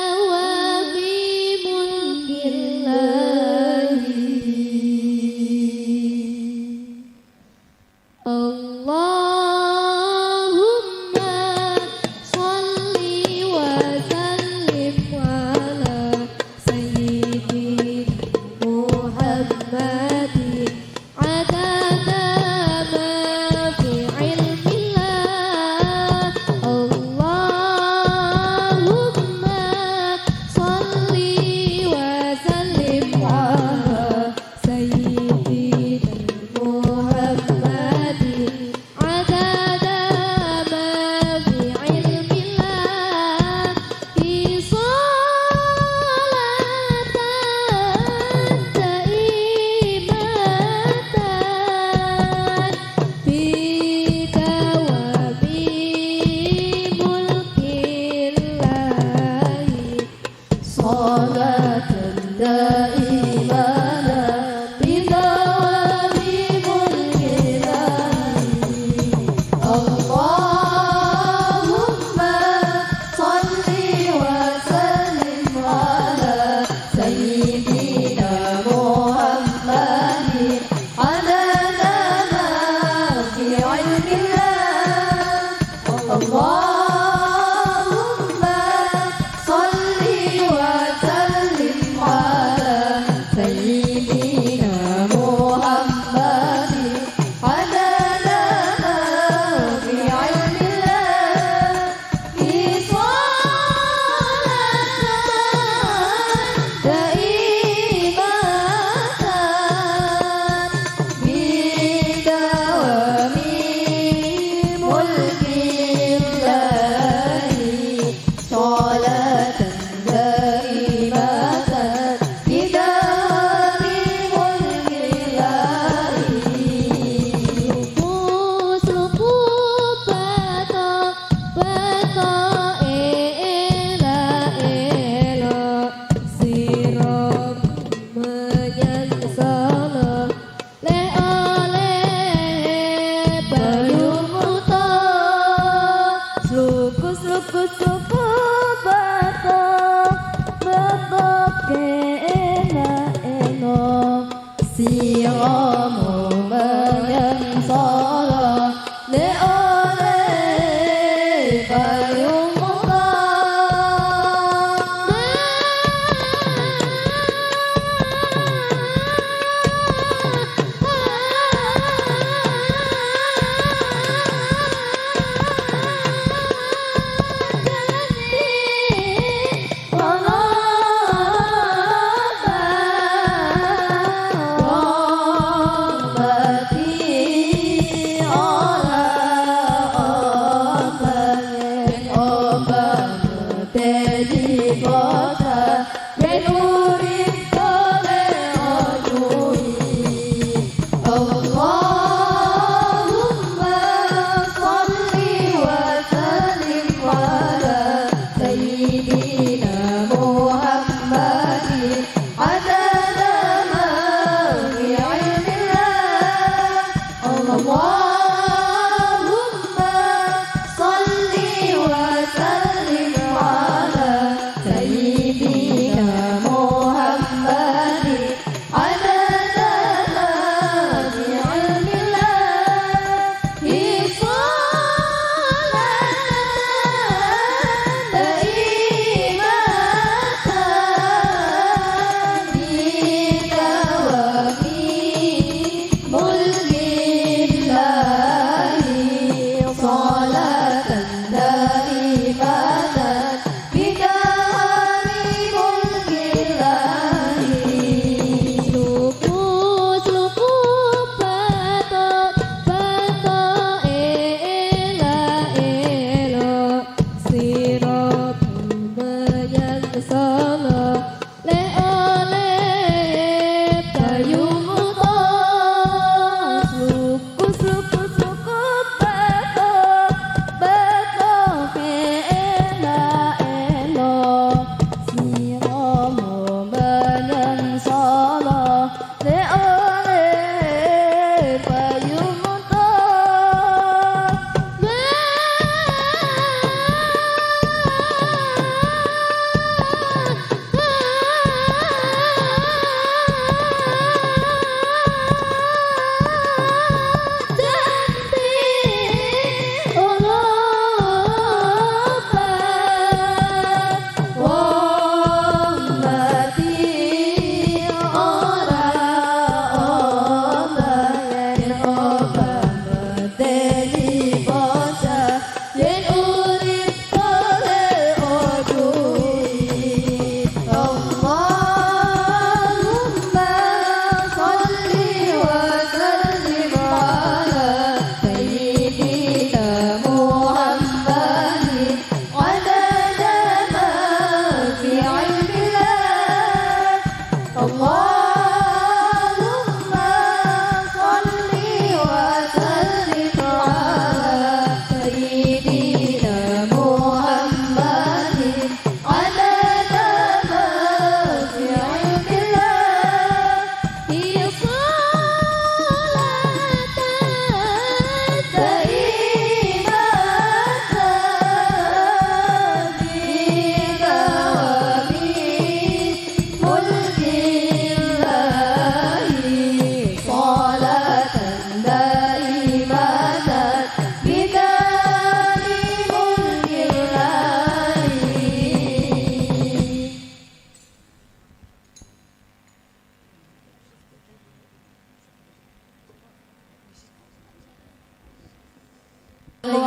bidawami mulkillahi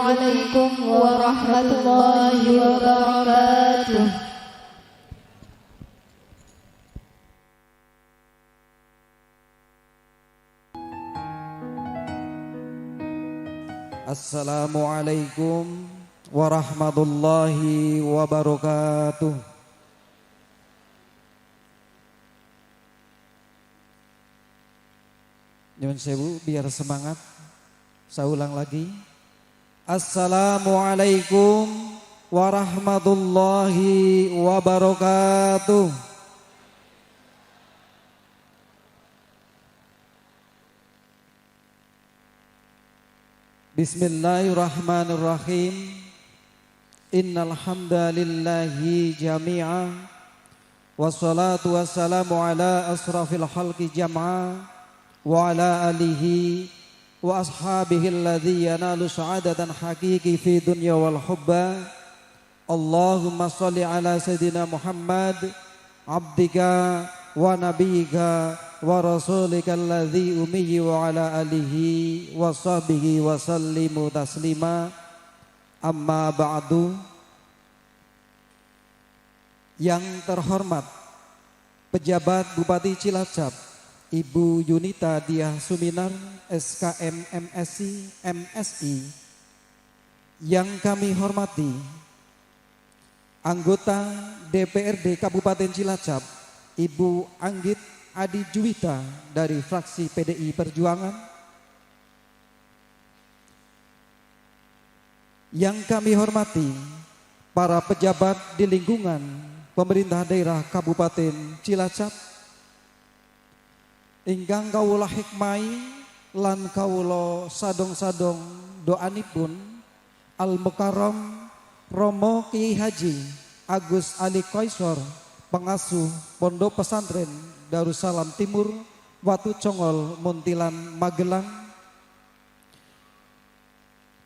عليكم ورحمة الله وبركاته. Assalamualaikum warahmatullahi wabarakatuh. Nyuwun sewu biar semangat. Saya ulang lagi. Assalamualaikum warahmatullahi wabarakatuh. Bismillahirrahmanirrahim. Innal hamdalillahi jami'a wassalatu wassalamu ala asrafil khalqi jam'a wa ala alihi wa ashabihi alladhi yanalu sa'adatan haqiqi fi dunya wal hubba. Allahumma salli ala sayyidina Muhammad abdika wa nabiyyika wa rasulika alladhi ummiyi wa ala alihi wa sahbihi wa sallimu taslima. Amma ba'du. Yang terhormat pejabat Bupati Cilacap Ibu Yunita Diah Suminar SKM MSI MSI, yang kami hormati anggota DPRD Kabupaten Cilacap Ibu Anggit Adi Juwita dari fraksi PDI Perjuangan, yang kami hormati para pejabat di lingkungan pemerintah daerah Kabupaten Cilacap, ingkang kawula hikmai lan kawula sadong-sadong doanipun Al Mukarram Romo Kiai Haji Agus Ali Qaisor, pengasuh Pondok Pesantren Darussalam Timur Watu Congol Muntilan Magelang,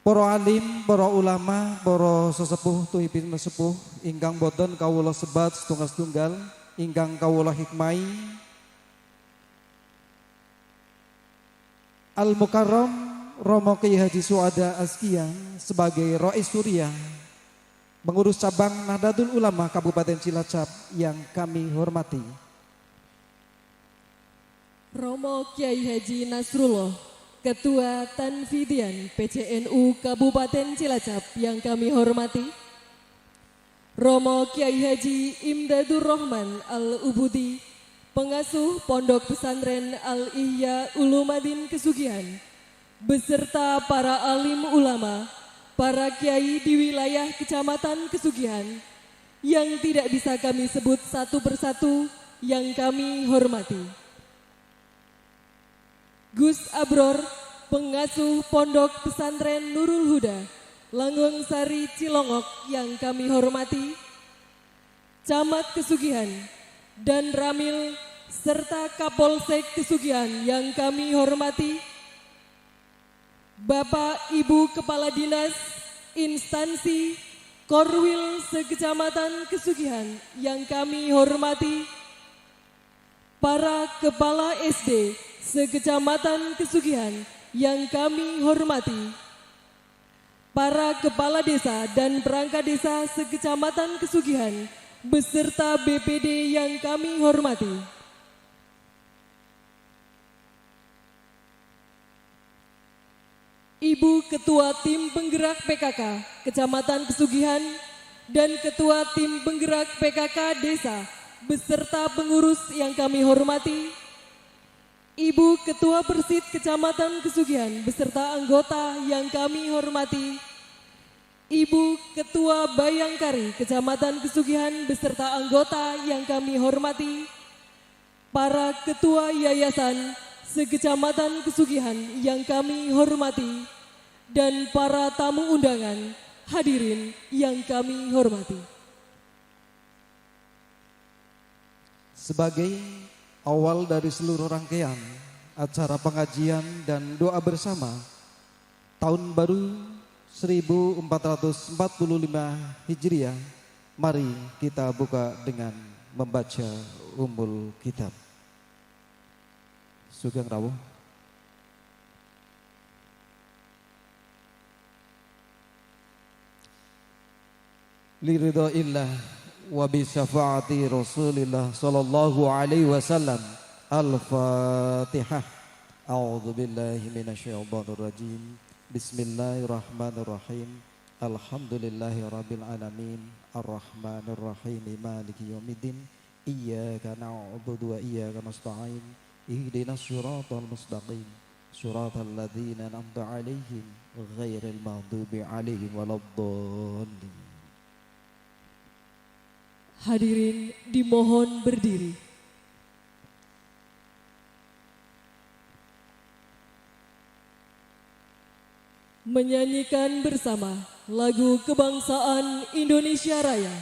para alim, para ulama, para sesepuh tuhipin sepuh ingkang boten kawula sebat setunggal-setunggal, ingkang kawula hikmai Al Mukarram Romo Kiai Haji Suada Azkia sebagai Rais Suriah pengurus cabang Nahdlatul Ulama Kabupaten Cilacap yang kami hormati. Romo Kiai Haji Nasrullah Ketua Tanfidian PCNU Kabupaten Cilacap yang kami hormati. Romo Kiai Haji Imdadur Rahman Al-Ubudi, pengasuh Pondok Pesantren Al-Ihya Ulumadin Kesugihan, beserta para alim ulama, para kiai di wilayah Kecamatan Kesugihan yang tidak bisa kami sebut satu persatu yang kami hormati. Gus Abror, pengasuh Pondok Pesantren Nurul Huda, Langgeng Sari Cilongok yang kami hormati. Camat Kesugihan dan Ramil serta Kapolsek Kesugihan yang kami hormati. Bapak Ibu Kepala Dinas, instansi, Korwil sekecamatan Kesugihan yang kami hormati. Para Kepala SD sekecamatan Kesugihan yang kami hormati. Para Kepala Desa dan Perangkat Desa sekecamatan Kesugihan beserta BPD yang kami hormati. Ibu Ketua Tim Penggerak PKK Kecamatan Kesugihan dan Ketua Tim Penggerak PKK Desa beserta pengurus yang kami hormati. Ibu Ketua Persid Kecamatan Kesugihan beserta anggota yang kami hormati. Ibu Ketua Bayangkari Kecamatan Kesugihan beserta anggota yang kami hormati. Para Ketua Yayasan sekecamatan Kesugihan yang kami hormati, dan para tamu undangan hadirin yang kami hormati. Sebagai awal dari seluruh rangkaian acara pengajian dan doa bersama tahun baru 1445 Hijriah, mari kita buka dengan membaca Ummul Kitab. Sugeng rawuh. liridhaillah wa bi syafaati Rasulillah sallallahu alaihi wasallam. Al-Fatihah. A'udzu billahi minasyaitonir rajim. Bismillahirrahmanirrahim. Alhamdulillahi rabbil alamin. Arrahmanir rahim. Maliki yaumiddin. Iyyaka na'budu wa iyyaka nasta'in. Ihdinas siratal mustaqim. Siratal ladzina an'amta 'alaihim ghairil maghdubi 'alaihim waladdallin. Hadirin dimohon berdiri. Menyanyikan bersama lagu kebangsaan Indonesia Raya.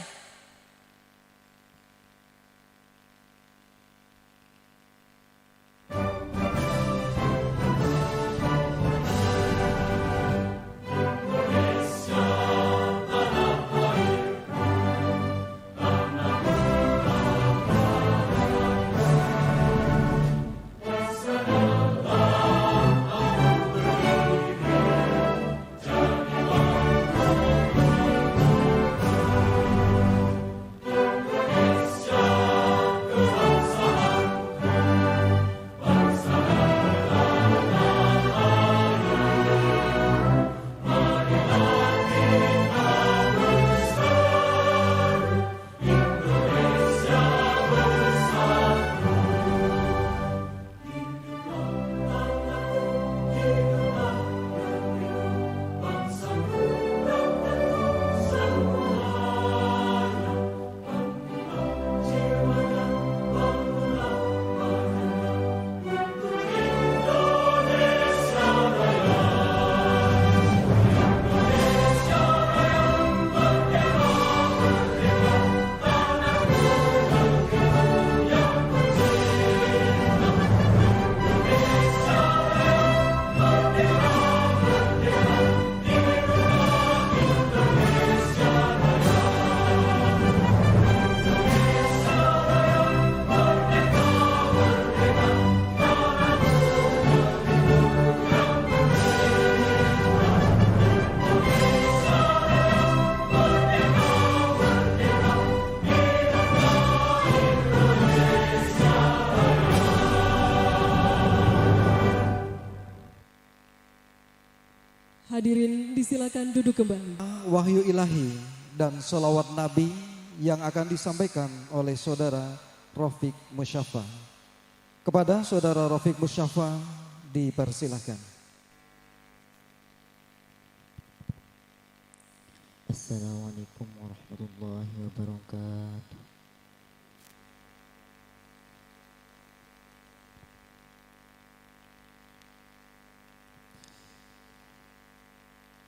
Hadirin disilakan duduk kembali. Wahyu ilahi dan salawat Nabi yang akan disampaikan oleh saudara Rafiq Musyafa. Kepada saudara Rafiq Musyafa dipersilahkan. Assalamualaikum warahmatullahi wabarakatuh.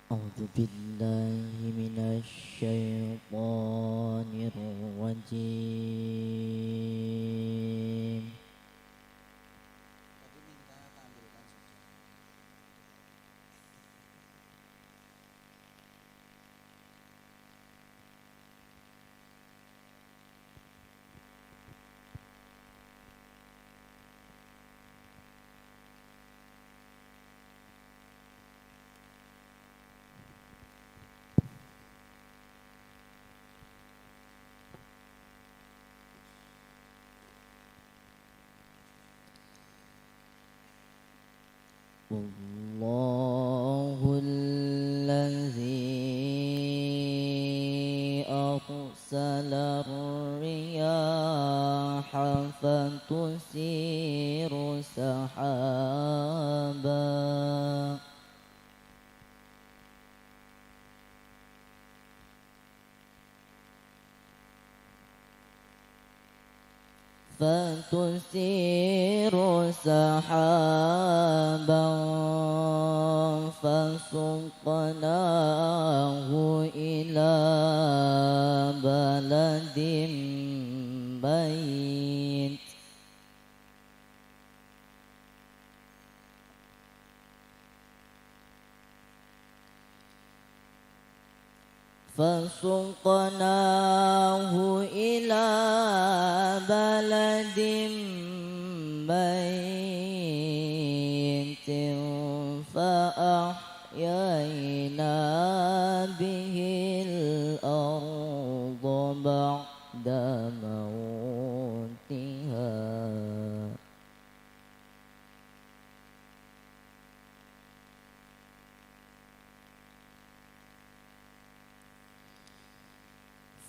A'udzu billahi minasyaitonir rajim. Wallahul ladzi arsala ar-riyaha fatusiru sahaba fatusiru sahaban fasuqnahu ila baladin bait fasuqnahu ila baladin baitin fa ahyayna bihil ardh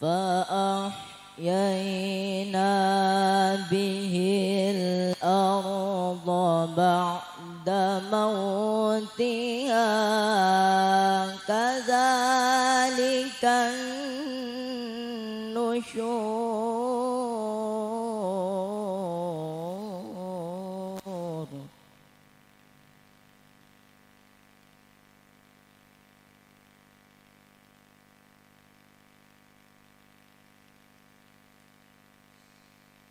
فأحيينا به الأرض بعد موتها كذلك النشور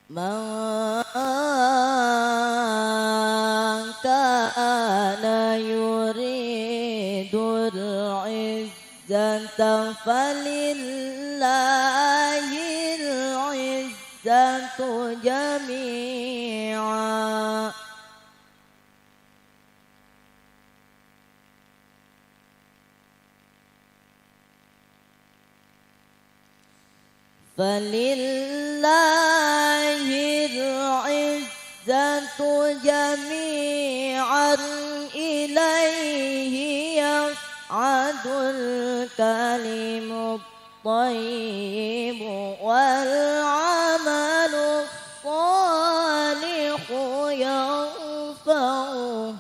من كان يريد العزة فلله العزة جميعا فلله العزة جميعا إليه يصعد الكلم الطيب والعمل الصالح يرفعه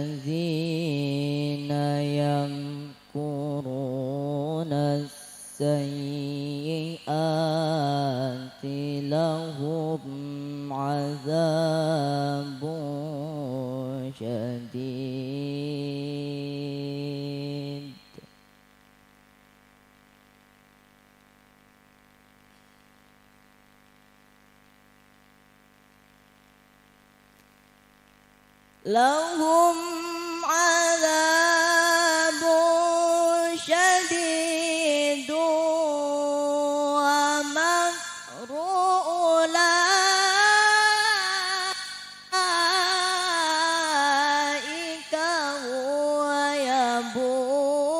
والذين يمكرون السيئات لهم عذاب شديد لهم عذاب شديد ومكر أولئك هو يبور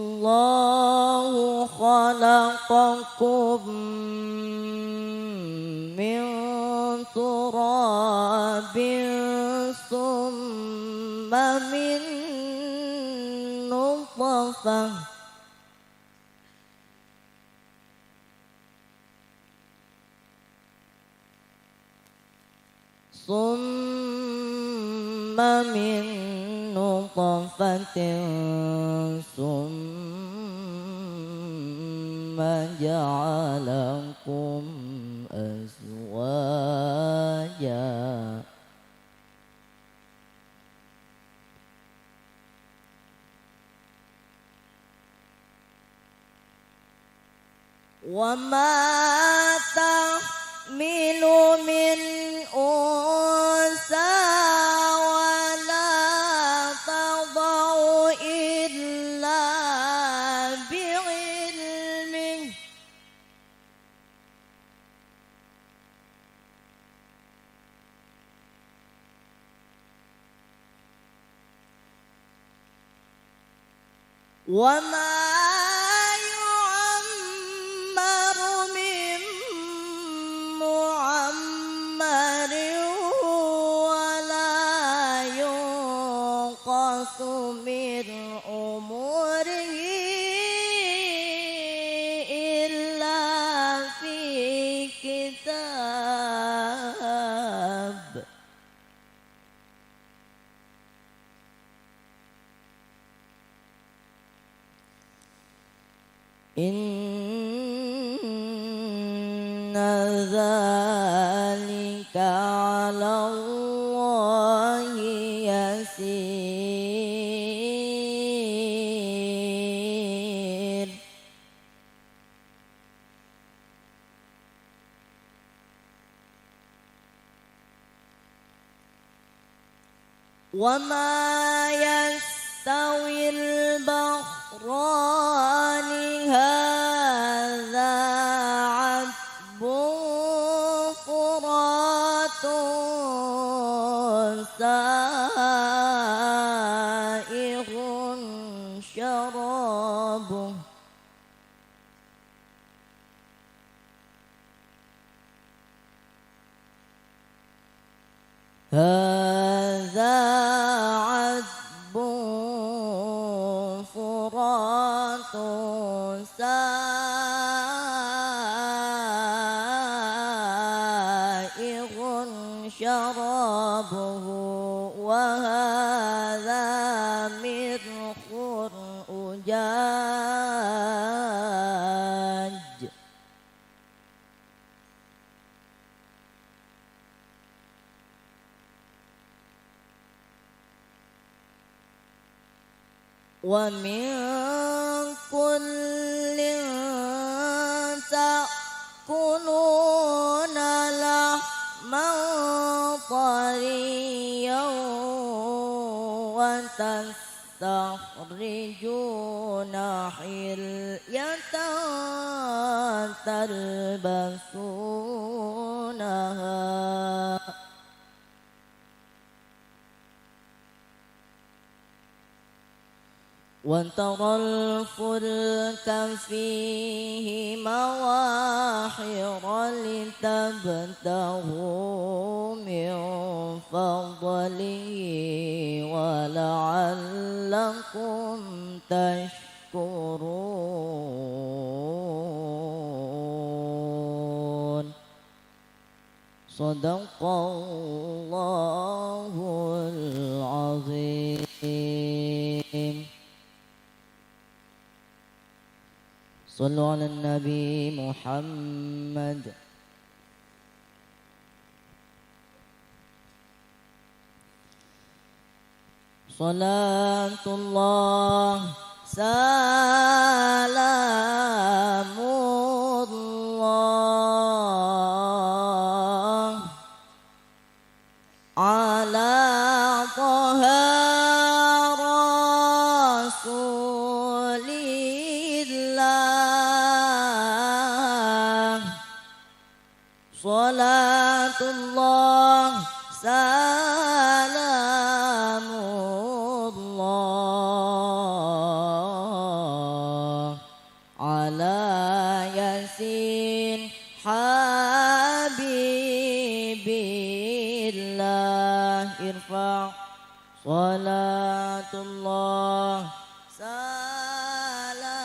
والله خلقكم من تراب ثم من نطفة ثم من نطفة ثم جعلكم أزواجا وما تحمل من أنثى ولا تضع إلا بعلمه وما يعمر من معمر ولا ينقص من عمره إلا في كتاب إن ذلك على الله يسير وما يستوي البحران هذا عذب فرات سائغ شرابه وهذا مرخ أجاج ومن كل تأكلون لحما طريا وتستخرجون حلية تلبسونها وترى الفلك فيه مواخر لتبتغوا من فضله ولعلكم تشكرون صدق الله العظيم صلوا على النبي محمد صلاة الله سلام الله على طه رسول الله صلاة الله سلام الله على ياسين حبيب الله ارفع صلاة الله سلام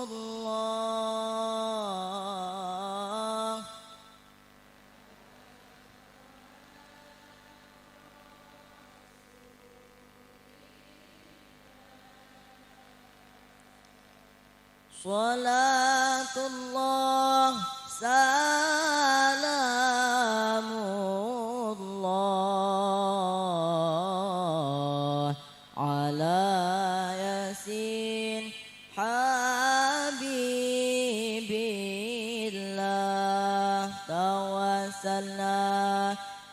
الله صلاة الله سلام الله على ياسين حبيب الله توسلنا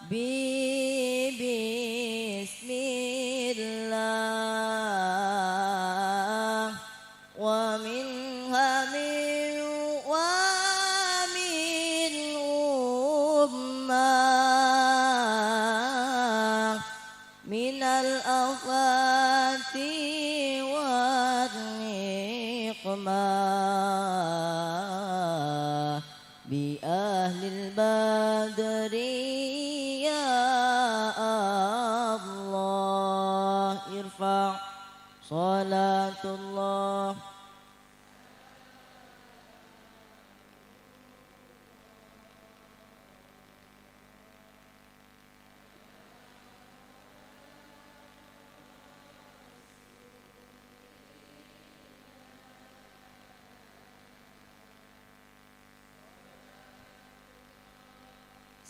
بسم الله ومن من الآفات والنقمة بأهل البدر يا الله ارفع صلاة الله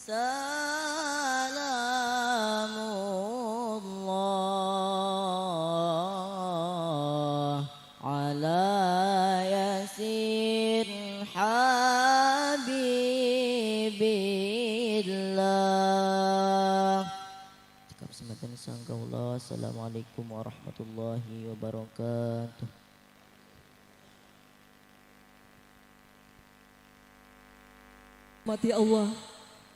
سلام الله على ياسين حبيب الله. Assalamualaikum warahmatullahi wabarakatuh. Mati Allah.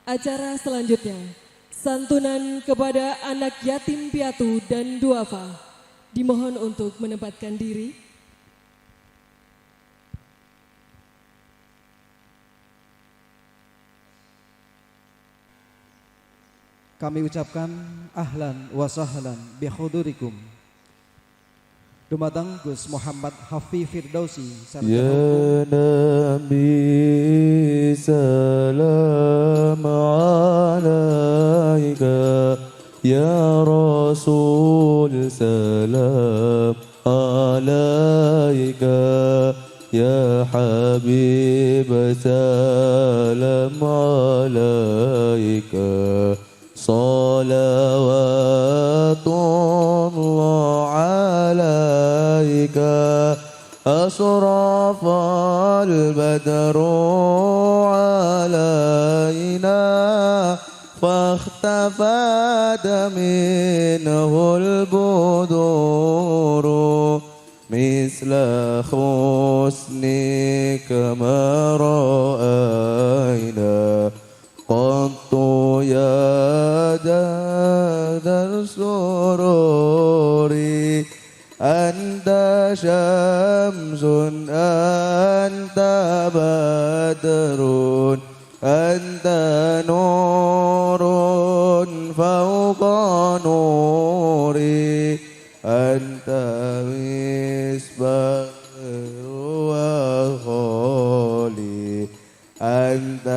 Acara selanjutnya, santunan kepada anak yatim piatu dan duafa. Dimohon untuk menempatkan diri. Kami ucapkan ahlan wa sahlan bihudurikum. Dumateng Gus Muhammad Hafi Firdausi Ya Nabi salam عليك يا حبيب سلام عليك صلوات الله عليك أشرف البدر علينا فاختفت منه البدور مثل حسنك ما رأينا قط يا جاد السرور أنت شمس أنت بدر أنت نور فوق نوري أنت مصباح وخالي أنت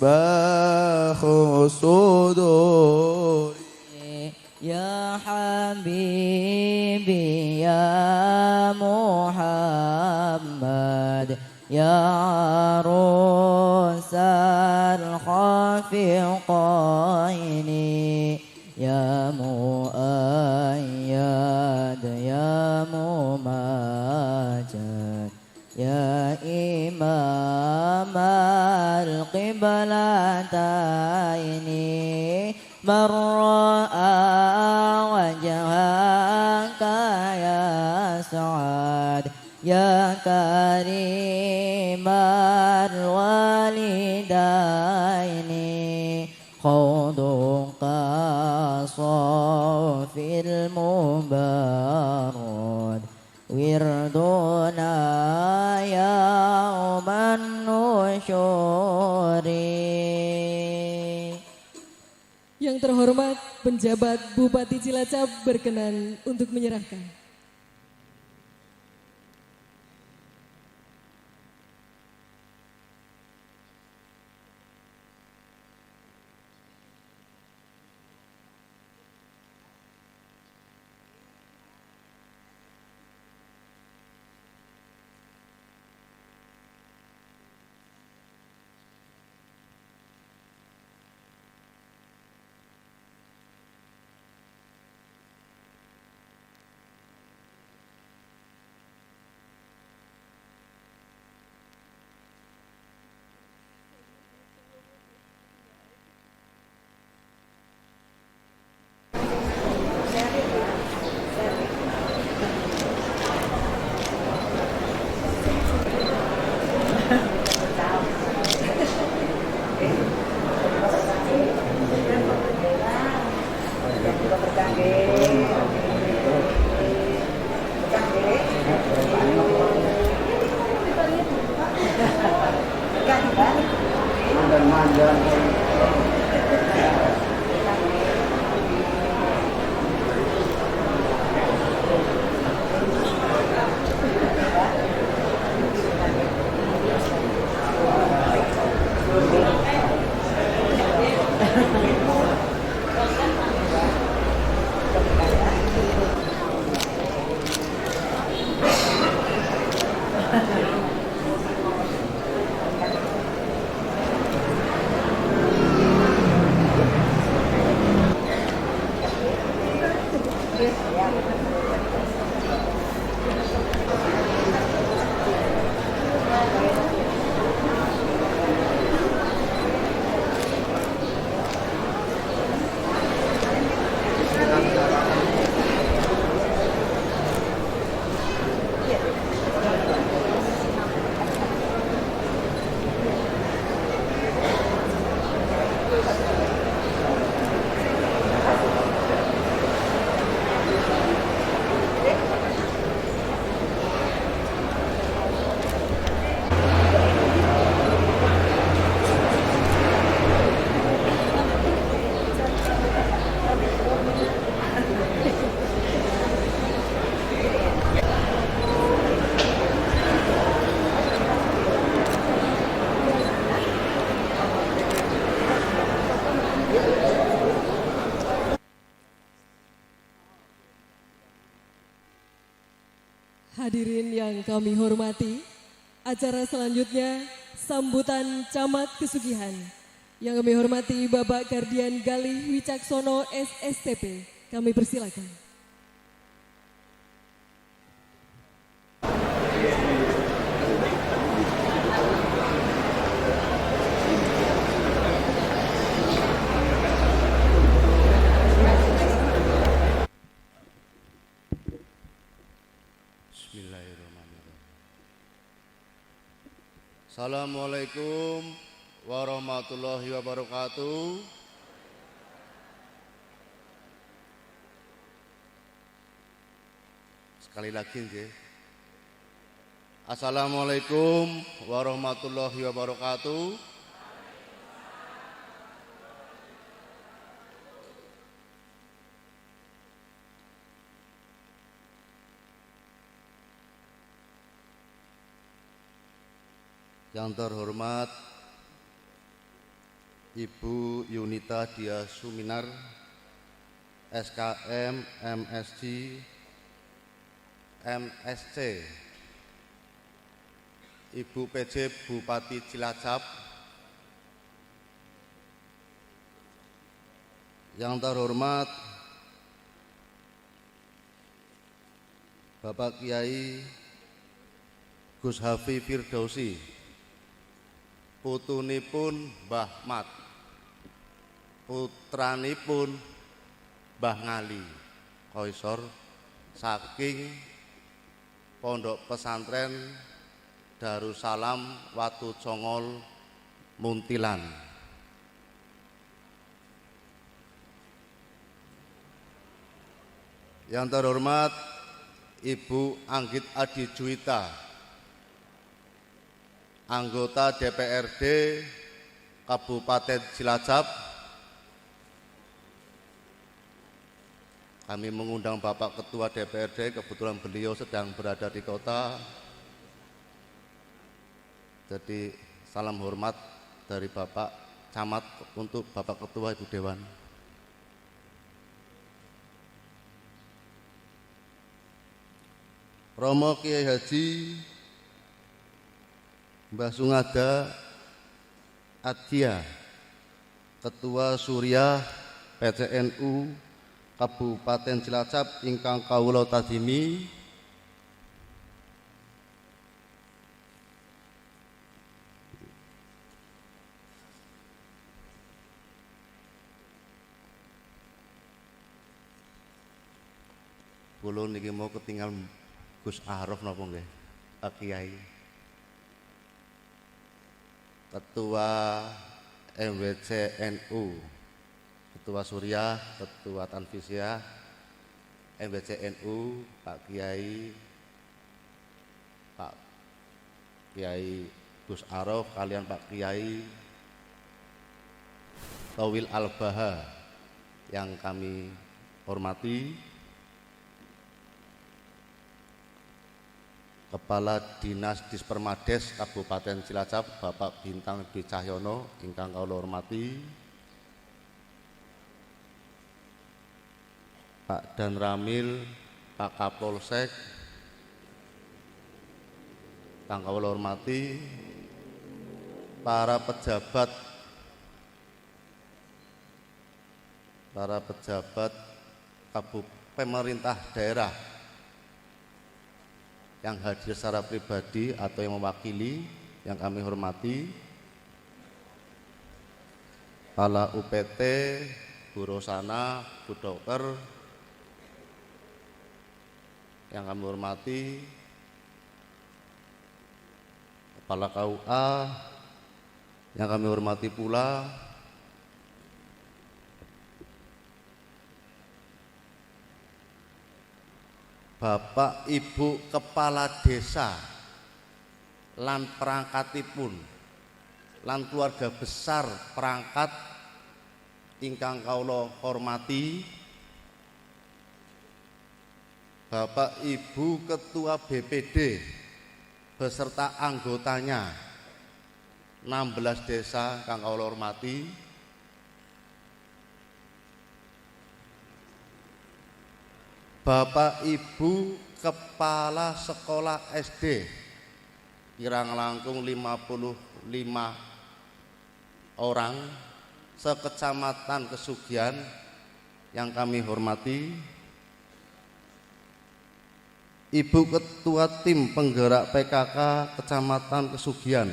مصباح صدوري يا حبيبي يا محمد يا عروس الخافقين يا مؤيد يا مماجد يا إمام القبلتين من رأى وجهك يسعد يا كريم الوالدين خوضك صافي المبارد وردنا يوم النشور. Yang terhormat penjabat Bupati Cilacap berkenan untuk menyerahkan. yang kami hormati, acara selanjutnya sambutan Camat Pesugihan. Yang kami hormati Bapak Gardian Galih Wicaksono SSTP. Kami persilakan. Bismillahirrahmanirrahim. Assalamualaikum warahmatullahi wabarakatuh. Sekali lagi nggih. Assalamualaikum warahmatullahi wabarakatuh. Yang terhormat Ibu Yunita Dia Suminar, SKM, MSc, MSc, Ibu PJ Bupati Cilacap, yang terhormat Bapak Kiai Gus Hafi Firdausi, putunipun Mbah Mat, putranipun Mbah Ngali, Koisor saking Pondok Pesantren Darussalam Watu Congol Muntilan. Yang terhormat Ibu Anggit Adi Juwita, anggota DPRD Kabupaten Cilacap. Kami mengundang Bapak Ketua DPRD, kebetulan beliau sedang berada di kota. Jadi salam hormat dari Bapak Camat untuk Bapak Ketua Ibu Dewan. Romo Kiai Haji Mbah Sungada Adia, Ketua Suriah PCNU Kabupaten Cilacap ingkang kawula tadhimi, kula niki mau ketinggal Gus Araf napa nggih, Pak Kiai. Ketua MWCNU, Ketua Suriah, Ketua Tanfisiah, MWCNU, Pak Kiai Gus Araf kalian Pak Kiai Tauwil Al-Baha yang kami hormati, Kepala Dinas Dispermades Kabupaten Cilacap Bapak Bintang B. Cahyono ingkang kula hormati, Pak Dan Ramil, Pak Kapolsek ingkang kula hormati, para pejabat pemerintah daerah yang hadir secara pribadi atau yang mewakili yang kami hormati, Kepala UPT, Bu Rosana, Bu Dokter yang kami hormati, Kepala KUA yang kami hormati pula, Bapak Ibu Kepala Desa lan perangkatipun lan keluarga besar perangkat ingkang kawula hormati, Bapak Ibu Ketua BPD beserta anggotanya 16 desa ingkang kawula hormati, Bapak Ibu kepala sekolah SD kirang langkung 55 orang sekecamatan Kesugihan yang kami hormati, Ibu Ketua Tim Penggerak PKK Kecamatan Kesugihan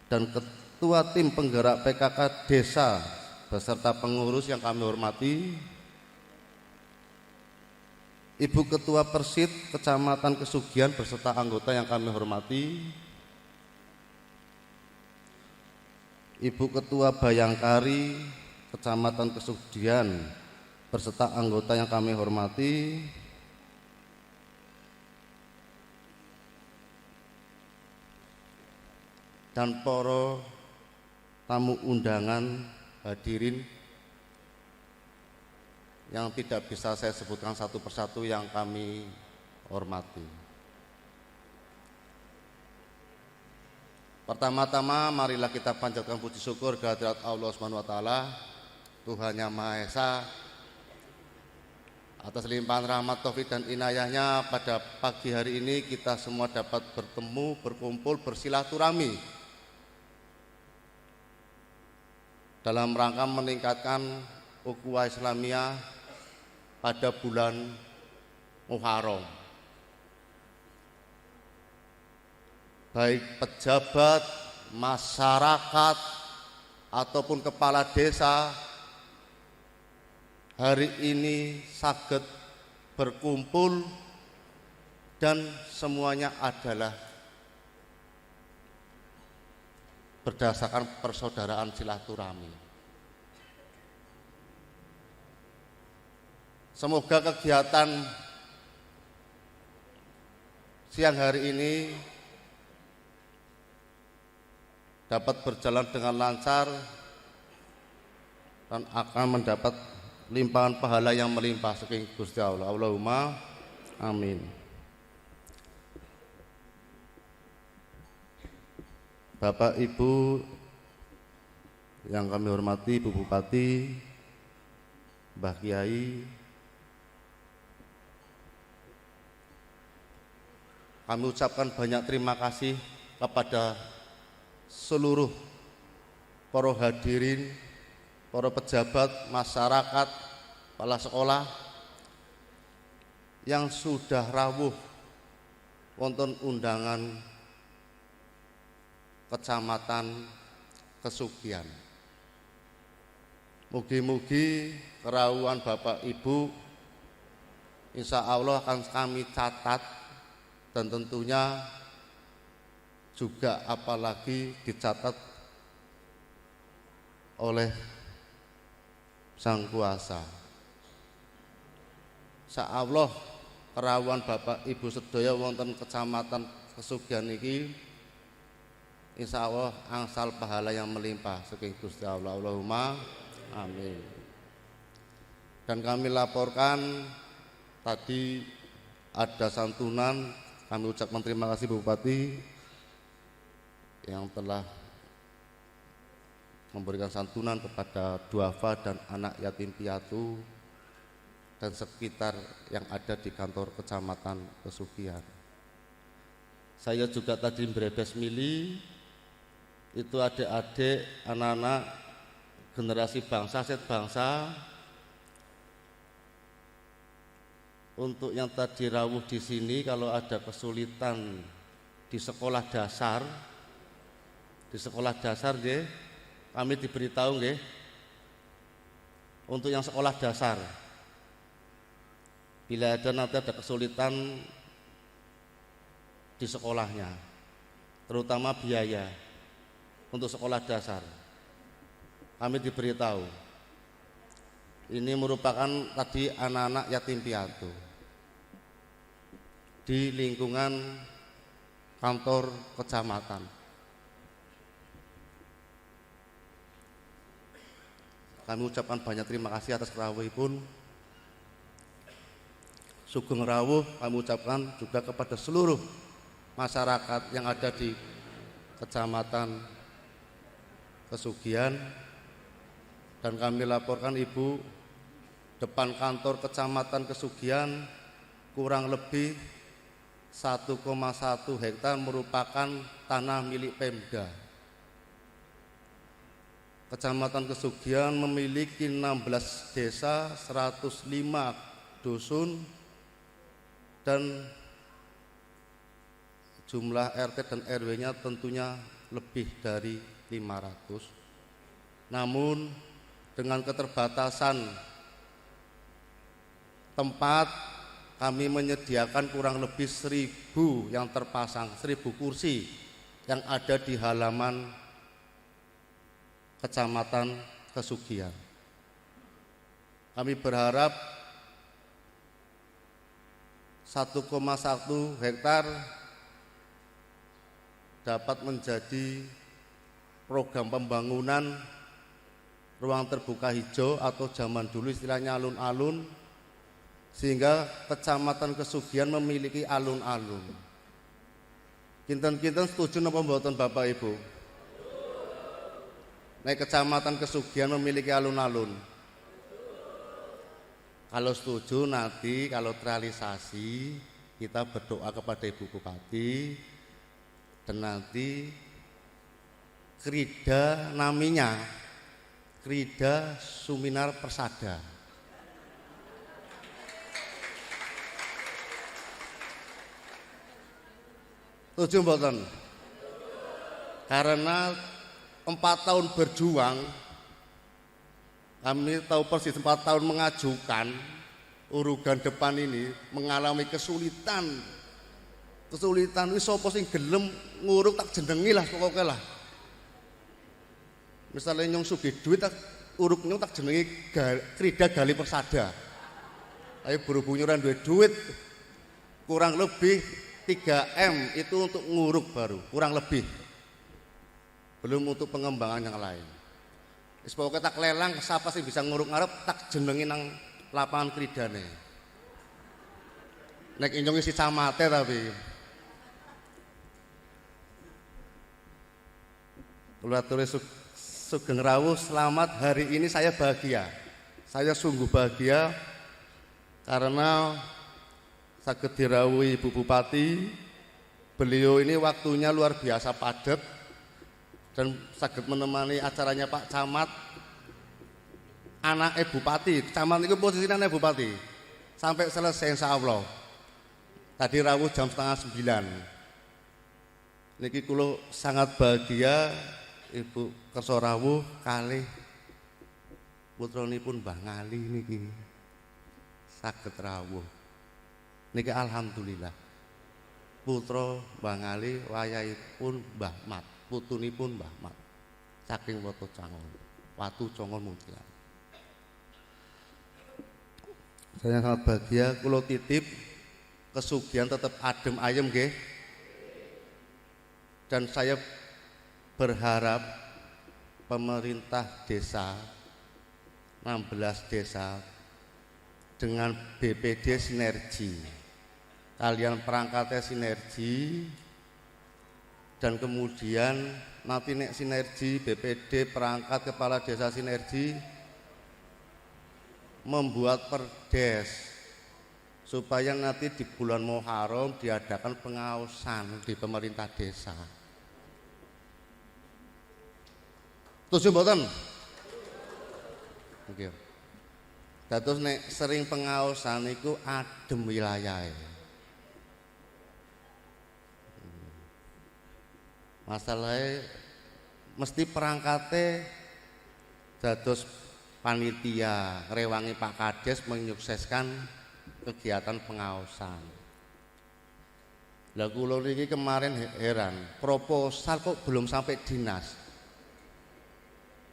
dan Ketua Tim Penggerak PKK Desa beserta pengurus yang kami hormati, Ibu Ketua Persid Kecamatan Kesugihan beserta anggota yang kami hormati, Ibu Ketua Bayangkari Kecamatan Kesugihan beserta anggota yang kami hormati, dan para tamu undangan hadirin yang tidak bisa saya sebutkan satu persatu yang kami hormati. Pertama-tama marilah kita panjatkan puji syukur kehadirat Allah Subhanahu wa taala, Tuhan Yang Maha Esa, atas limpahan rahmat taufik dan inayahnya pada pagi hari ini kita semua dapat bertemu, berkumpul, bersilaturahmi dalam rangka meningkatkan ukhuwah Islamiyah pada bulan Muharram. Baik pejabat, masyarakat, ataupun kepala desa hari ini saged berkumpul dan semuanya adalah berdasarkan persaudaraan silaturahmi. Semoga kegiatan siang hari ini dapat berjalan dengan lancar dan akan mendapat limpahan pahala yang melimpah saking Gusti Allah. Allahumma amin. Bapak Ibu yang kami hormati, Bu Bupati, Mbah Kiai, kami ucapkan banyak terima kasih kepada seluruh para hadirin, para pejabat, masyarakat, kepala sekolah yang sudah rawuh wonten undangan Kecamatan Kesugihan. Mugi-mugi kerawuhan Bapak Ibu insya Allah akan kami catat dan tentunya juga apalagi dicatat oleh Sang Kuasa. Insya Allah kerawuhan Bapak Ibu sedaya wonten Kecamatan Kesugihan iki insya Allah angsal pahala yang melimpah saking Gusti Allah. Allahumma amin. Dan kami laporkan tadi ada santunan, kami ucapkan terima kasih Bupati yang telah memberikan santunan kepada duafa dan anak yatim piatu dan sekitar yang ada di kantor Kecamatan Kesugihan. Saya juga tadi berebes mili, itu adik-adik, anak-anak generasi bangsa, set bangsa, untuk yang tadi rawuh di sini kalau ada kesulitan di sekolah dasar, nggih, kami diberitahu nggih, untuk yang sekolah dasar, bila ada nanti ada kesulitan di sekolahnya, terutama biaya untuk sekolah dasar, kami diberitahu ini merupakan tadi anak-anak yatim piatu di lingkungan kantor kecamatan. Kami ucapkan banyak terima kasih atas kerawuhipun. Sugeng rawuh kami ucapkan juga kepada seluruh masyarakat yang ada di Kecamatan Kesugihan, dan kami laporkan Ibu, depan kantor Kecamatan Kesugihan kurang lebih 1,1 hektar merupakan tanah milik Pemda. Kecamatan Kesugihan memiliki 16 desa, 105 dusun, dan jumlah RT dan RW-nya tentunya lebih dari 500. Namun dengan keterbatasan tempat, kami menyediakan kurang lebih 1.000 yang terpasang, 1.000 kursi yang ada di halaman Kecamatan Kesugihan. Kami berharap 1,1 hektar dapat menjadi program pembangunan ruang terbuka hijau atau zaman dulu istilahnya alun-alun, sehingga Kecamatan Kesugihan memiliki alun-alun. Kinten-kinten setuju napa mboten Bapak Ibu? Nek Kecamatan Kesugihan memiliki alun-alun. Kalau setuju, nanti kalau terrealisasi kita berdoa kepada Ibu Bupati, dan nanti Krida namanya Krida Suminar Persada. Setuju mboten? Karena 4 tahun berjuang, kami tahu persis 4 tahun mengajukan urugan depan ini mengalami kesulitan. Wis sapa sing gelem nguruk tak jenengi lah pokoknya lah. Misalnya nyong sugih duit tak uruk nyong tak jenengi Krida Gali Persada. Tapi berhubung ora duwe duit kurang lebih 3M itu untuk nguruk baru, kurang lebih. Belum untuk pengembangan yang lain. Wis pokoke tak lelang siapa sih bisa nguruk ngarep tak jenengi nang lapangan kridane. Nek inyong isi camate tapi. Kula aturi sugeng rawuh, selamat, hari ini saya bahagia. Saya sungguh bahagia karena saged dirawuhi Ibu Bupati. Beliau ini waktunya luar biasa padat dan saged menemani acaranya Pak Camat, anak Bupati. Camat itu posisinya anak Bupati sampai selesai insya Allah. Tadi rawuh jam 8:30. Niki kula sangat bahagia Ibu kersa rawuh kalih putranipun Mbah Ngali niki saged rawuh. Niki alhamdulillah. Putra Mbah Ngali wayahipun Mbah Mat. Putunipun Mbah Mat saking Watu Congon Mutilak. Saya sangat bahagia, kula titip Kesugihan tetap adem ayem nggih. Dan saya berharap pemerintah desa 16 desa dengan BPD sinergi, kalian perangkatnya sinergi, dan kemudian nanti nek sinergi BPD perangkat kepala desa sinergi membuat perdes supaya nanti di bulan Muharram diadakan pengaosan di pemerintah desa. Setuju mboten? Nggih. Dados nek sering pengaosan iku adem wilayahe. Masalahnya mesti perangkatnya dados panitia rewangi Pak Kades menyukseskan kegiatan pengaosan. Lah kula niki kemarin heran, proposal kok belum sampai dinas.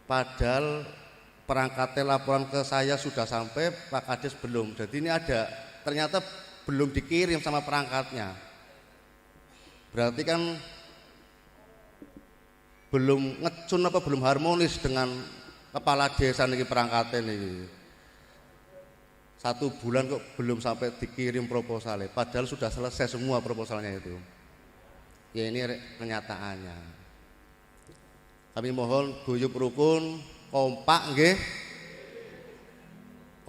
Padahal perangkatnya laporan ke saya sudah sampai, Pak Kades belum. Jadi ini ada, ternyata belum dikirim sama perangkatnya. Berarti kan belum ngecun apa belum harmonis dengan kepala desa niki perangkatnya niki. 1 bulan kok belum sampai dikirim proposalnya, padahal sudah selesai semua proposalnya itu. Ya ini kenyataannya. Kami mohon guyub rukun, kompak nggih.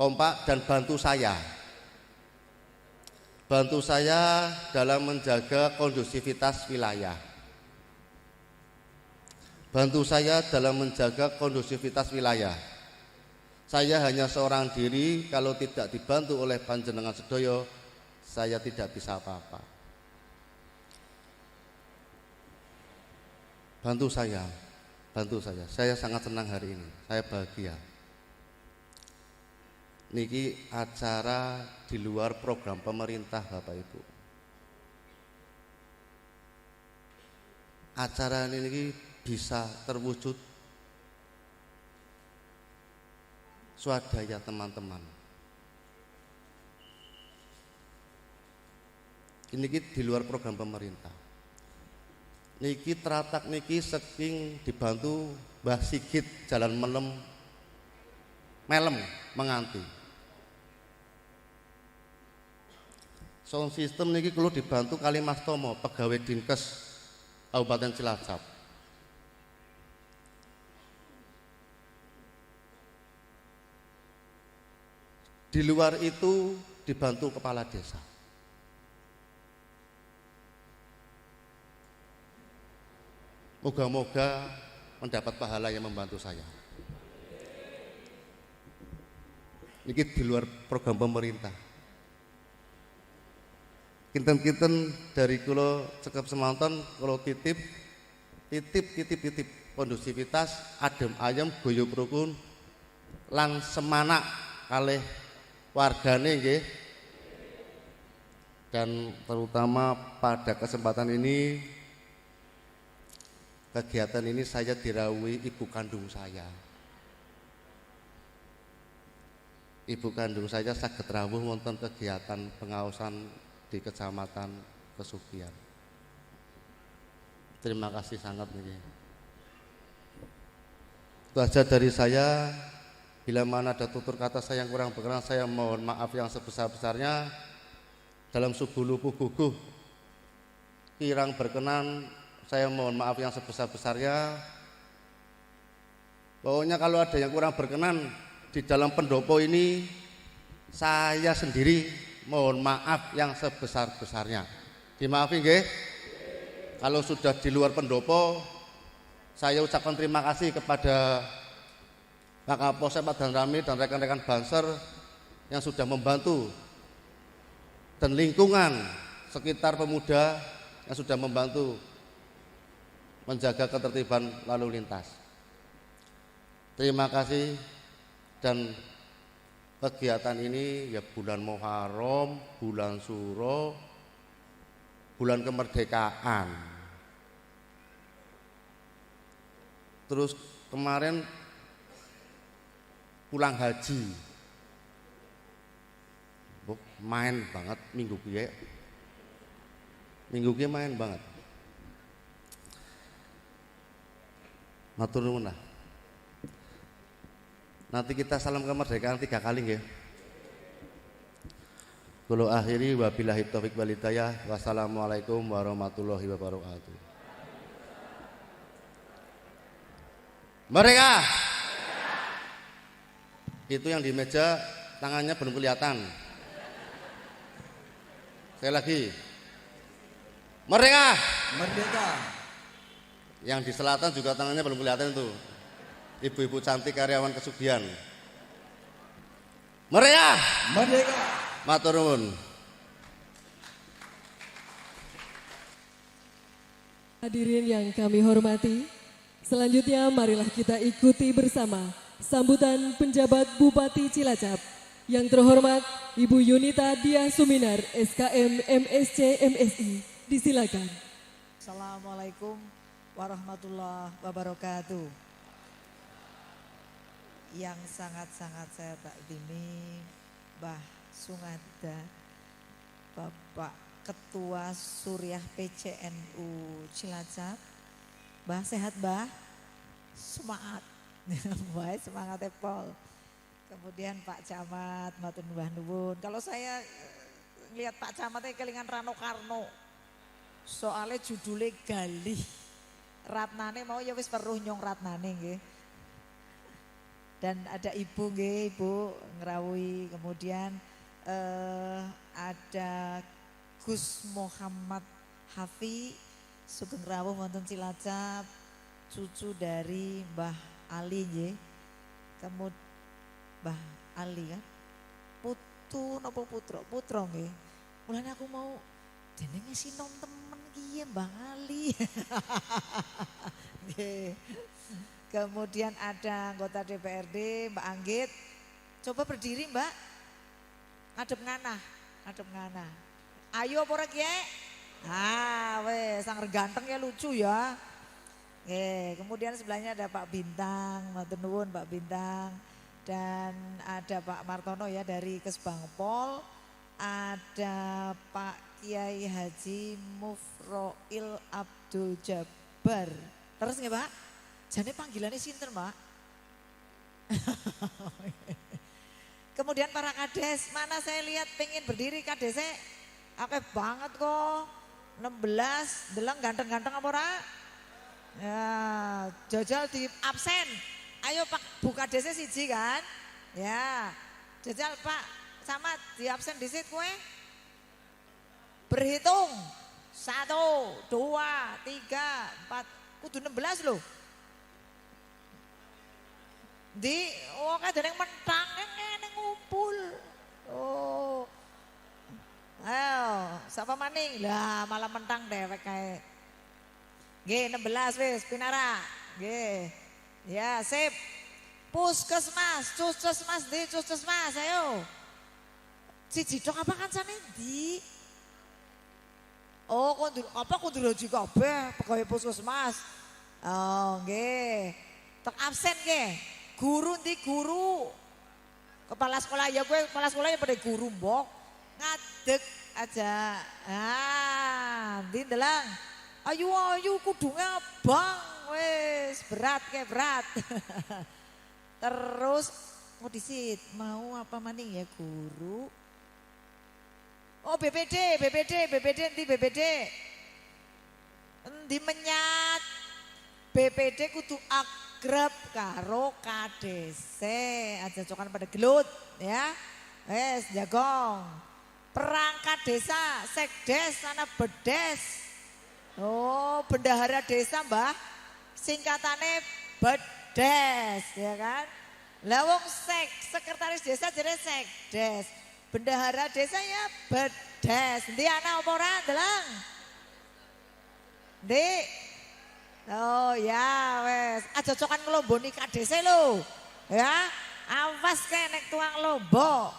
Kompak dan bantu saya. bantu saya dalam menjaga kondusivitas wilayah. Bantu saya dalam menjaga kondusivitas wilayah. Saya hanya seorang diri, kalau tidak dibantu oleh panjenengan sedoyo, saya tidak bisa apa-apa. Bantu saya. Saya sangat senang hari ini, saya bahagia. Niki acara di luar program pemerintah Bapak Ibu. Acara ini bisa terwujud swadaya teman-teman. Ini di luar program pemerintah. Niki teratak niki saking dibantu Mbah Sigit Jalan Melem menganti. Sound system niki kulo dibantu kali Mas Tomo, pegawai Dinkes Kabupaten Cilacap. Di luar itu dibantu kepala desa. Moga-moga mendapat pahala yang membantu saya. Ini di luar program pemerintah. Kinten-kinten dari kulo cekap semanten, kulo titip kondusivitas, adem ayem, guyub rukun, lan semanak kalih wargane nggih. Dan terutama pada kesempatan ini, kegiatan ini saya dirawuhi ibu kandung saya. Ibu kandung saya saged rawuh wonten kegiatan pengaosan di Kecamatan Pesugihan. Terima kasih sangat nih. Itu aja dari saya. Bila mana ada tutur kata saya yang kurang berkenan, saya mohon maaf yang sebesar-besarnya. Dalam subulu guguh kirang berkenan, saya mohon maaf yang sebesar-besarnya. Pokoknya kalau ada yang kurang berkenan di dalam pendopo ini, saya sendiri mohon maaf yang sebesar-besarnya. Dimaafin nggih. Kalau sudah di luar pendopo, saya ucapkan terima kasih kepada Pak Kapolsek Pak Danramil dan rekan-rekan Banser yang sudah membantu, dan lingkungan sekitar pemuda yang sudah membantu menjaga ketertiban lalu lintas. Terima kasih. Dan kegiatan ini ya bulan Muharram, bulan Suro, bulan kemerdekaan. Terus kemarin pulang haji, main banget minggu kia main banget. Matur nuwun lah. Nanti kita salam kemerdekaan 3 kali nggih. Kulo akhiri wabillahi taufik wal hidayah. Wassalamualaikum warahmatullahi wabarakatuh. Merdeka. Itu yang di meja tangannya belum kelihatan. Sekali lagi. Merdeka. Merdeka. Yang di selatan juga tangannya belum kelihatan itu. Ibu-ibu cantik karyawan Kesugihan. Merdeka. Merdeka. Matur nuwun. Hadirin yang kami hormati, selanjutnya marilah kita ikuti bersama sambutan penjabat Bupati Cilacap. Yang terhormat Ibu Yunita Diah Suminar, SKM MSc MSI. Disilakan. Assalamualaikum warahmatullahi wabarakatuh. Yang sangat-sangat saya takdimi Mbah Sungada, Bapak Ketua Suriah PCNU Cilacap. Mbah sehat Mbah? Semangat. Baik, semangat Pol. Kemudian Pak Camat, matur nuwun nuwun. Kalau saya lihat Pak Camatnya kelingan Rano Karno. Soalnya judulnya Galih. Ratnane mau ya wis weruh nyong ratnane nggih. Dan ada Ibu nggih, Ibu ngrawuhi. Kemudian ada Gus Muhammad Hafi sugeng rawuh wonten Cilacap, cucu dari Mbah Ali nggih. Kemudian Mbah Ali kan putu napa putra? Putra nggih. Mulane aku mau jenenge sinom temen iki Mbah Ali. Nggih. Kemudian ada anggota DPRD Mbak Anggit. Coba berdiri Mbak. Ngadep nganah, ngadep nganah. Ayo apa ora Kiye? Wes sang ganteng ya lucu ya. Kemudian sebelahnya ada Pak Bintang, matur nuwun Pak Bintang. Dan ada Pak Martono ya dari Kesbangpol. Ada Pak Kiai Haji Mufroil Abdul Jabbar. Terus nggih Pak? Jane panggilannya sinten Pak? Kemudian para kades, mana saya lihat pengen berdiri kadesnya akeh banget kok. 16, deleng ganteng-ganteng apa ora? Ya, jajal di absen. Ayo Pak, buka desa siji kan? Ya. Jajal Pak, sama di absen di situ kue. Berhitung. 1, 2, 3, 4, kudu 16 loh. Di kadang yang mentang yang ngumpul. Oh. Ayo, siapa maning? Lah malah mentang dewek kayak. Nggih 16 wis pinara. Nggih. Ya, sip. Puskesmas, Puskesmas di Puskesmas ayo. Siji tok apa kancane ndi? Oh, kudu haji kabeh pegawai Puskesmas. Oh, nggih. Tek absen nggih. Guru ndi guru? Kepala sekolah ya gue kepala sekolahnya pada guru mbok. Ngadeg aja. Ndi ndelang. Ayu kudu ngabang wis berat kayak berat. Terus mau disit mau apa maning ya guru? Oh BPD endi BPD? Endi menyat? BPD kudu agrab karo KDC. Aja cokan pada gelut ya. Wes jagong. Perangkat desa, sekdes, sana bedes. Oh, bendahara desa Mbah. Singkatannya bedes ya kan. Lawong sekretaris desa jadi sekdes. Bendahara desa ya bedes. Ndi ana apa ora ndelang? Ndik. Oh ya wes, aja cokan ngelomboni kadese lho. Ya, awas kae nek tuang lombo.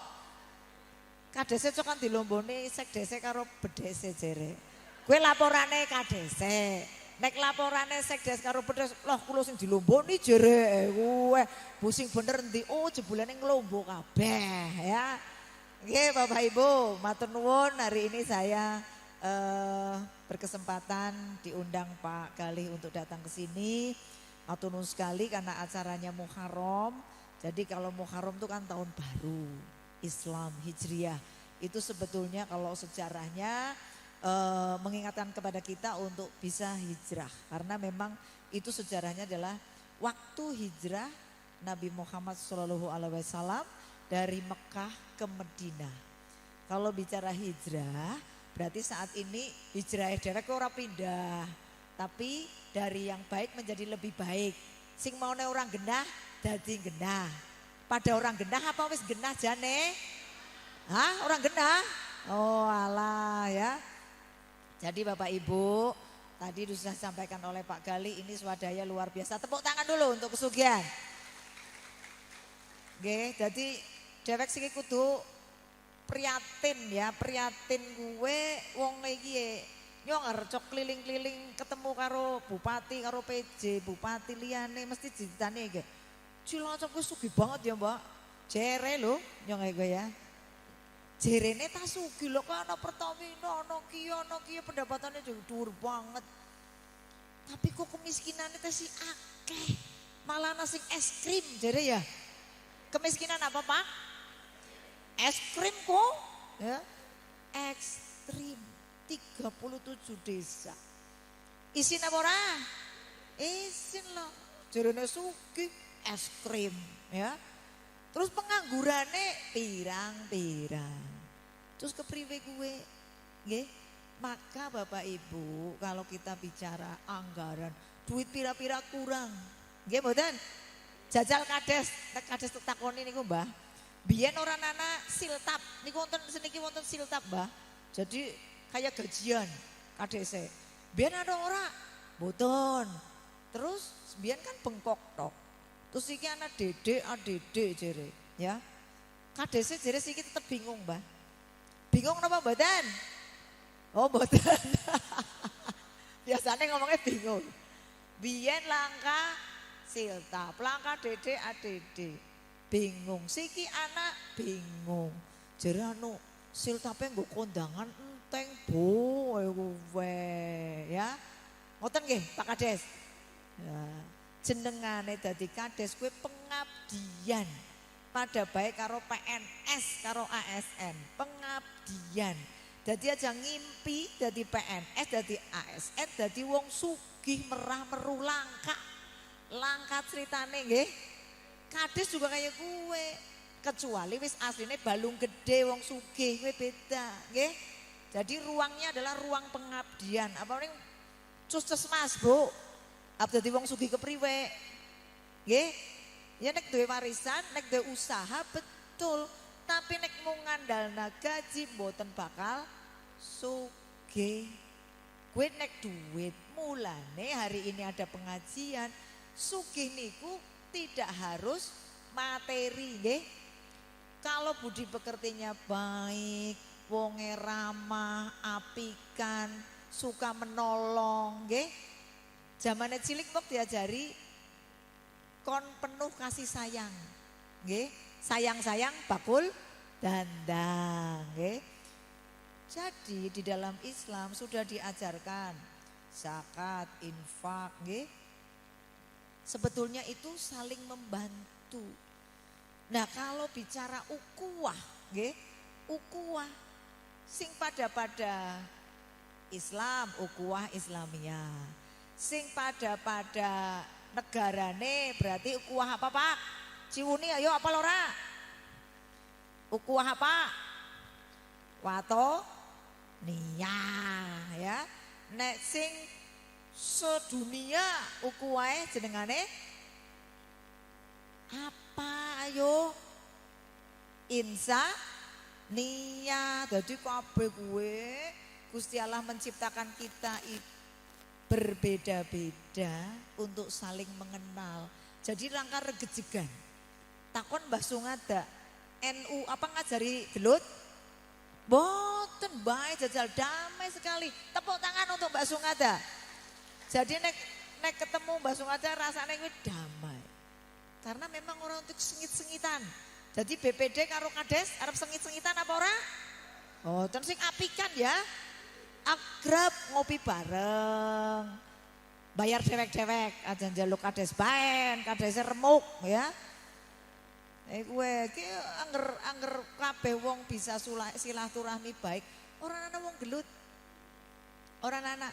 Kadese cokan dilomboni sekdese karo bedese jere. Kowe laporane kadese. Nek laporane sekdes karo bedes, loh kula sing dilomboni jere kowe. Pusing bener ndi? Oh jebulane ngelombo kabeh ya. Nggih Bapak Ibu, matur nuwun hari ini saya berkesempatan diundang Pak Galih untuk datang ke sini. Matur nuwun sekali karena acaranya Muharram. Jadi kalau Muharram itu kan tahun baru Islam Hijriah. Itu sebetulnya kalau sejarahnya mengingatkan kepada kita untuk bisa hijrah. Karena memang itu sejarahnya adalah waktu hijrah Nabi Muhammad SAW dari Mekah ke Madinah. Kalau bicara hijrah berarti saat ini hijrah dewek ora pindah, tapi dari yang baik menjadi lebih baik. Sing maune orang genah dadi genah. Pada orang genah apa wis genah jane? Hah, orang genah? Oh alah ya. Jadi Bapak Ibu, tadi sudah disampaikan oleh Pak Gali, ini swadaya luar biasa. Tepuk tangan dulu untuk kesugihan. Nggih, jadi dewek sing kudu prihatin ya, prihatin gue wong iki nyonger cok keliling-keliling ketemu karo bupati karo PJ, bupati liyane mesti ditane iki. Cilacap wis sugih banget ya, Mbak. Jere lho nyong gue ya. Jerene ta sugih lho kok ana Pertamina, ana Kia pendapatannya juga dhuwur banget. Tapi kok kemiskinannya teh si akeh. Malah ana sing es krim jere ya. Kemiskinan apa, Pak? Es krim kok ya. Ekstrim 37 desa. Isin apa ora? Isin loh. Jerene sugih es krim ya. Terus penganggurannya pirang-pirang. Terus kepriwe gue nggih. Maka Bapak Ibu kalau kita bicara anggaran, duit pira-pira kurang. Nggih mboten? Jajal kades, kades takoni niku Mbah. Biyen orang anak siltap, niku wonten seniki wonten siltap Mbah. Jadi kayak gajian kades. Biyen ada ora? Mboten. Terus biyen kan bengkok tok. Terus iki anak dede, adede jere, ya. Kadese jere siki tetep bingung, Mbah. Bingung napa mboten? Oh, mboten. Biasanya ngomongnya bingung. Biyen langka siltap, langka dede adede. Bingung, siki anak bingung. Jere anu siltape nggo kondangan enteng bo kowe ya. Ngoten nggih, Pak Kades. Ya, jenengane dadi kades kuwi pengabdian pada baik karo PNS karo ASN, pengabdian. Dadi aja ngimpi dadi PNS, dadi ASN, dadi wong sugih merah meru langka. Langka ceritane nggih. Kades juga kayak gue. Kecuali wis asline balung gede wong sugih kuwi beda, nggih. Jadi ruangnya adalah ruang pengabdian. Apa ning Puskesmas, Bu. Apa dadi wong sugih kepriwe? Nggih. Ya nek duwe warisan, nek duwe usaha betul. Tapi nek mung ngandalna gaji mboten bakal sugih. Kuwi nek duit mulane hari ini ada pengajian. Sugih niku tidak harus materi, nggih. Kalau budi pekertinya baik, wonge ramah, apikan, suka menolong, nggih. Zamane cilik kok diajari kon penuh kasih sayang. Nggih, sayang-sayang bakul dandang, nggih. Jadi di dalam Islam sudah diajarkan zakat, infak, nggih. Sebetulnya itu saling membantu. Nah, kalau bicara ukuah, nggih, ukuah sing pada Islam, ukuah Islamiyah. Sing pada negarane berarti ukuah apa, Pak? Ciwuni ayo apa lora? Ukuah apa? Wato niyah ya. Nek sing sedunia ukuahe jenengane apa ayo? Insa niat. Jadi kabeh kuwe Gusti Allah menciptakan kita itu berbeda-beda untuk saling mengenal. Jadi rangka regejegan. Takon Mbah Sungada, NU apa ngajari gelut? Boten bae jajal damai sekali. Tepuk tangan untuk Mbak Sungada. Jadi nek ketemu Mbak Sungada rasanya kuwi damai. Karena memang orang untuk sengit-sengitan. Jadi BPD karo Kades arep sengit-sengitan apa ora? Oh, ten sing apikan ya. Akrab ngopi bareng. Bayar dewek-dewek aja njaluk Kades baen, Kades remuk ya. Kowe iki anger kabeh wong bisa silaturahmi baik. Ora ana wong gelut. Ora ana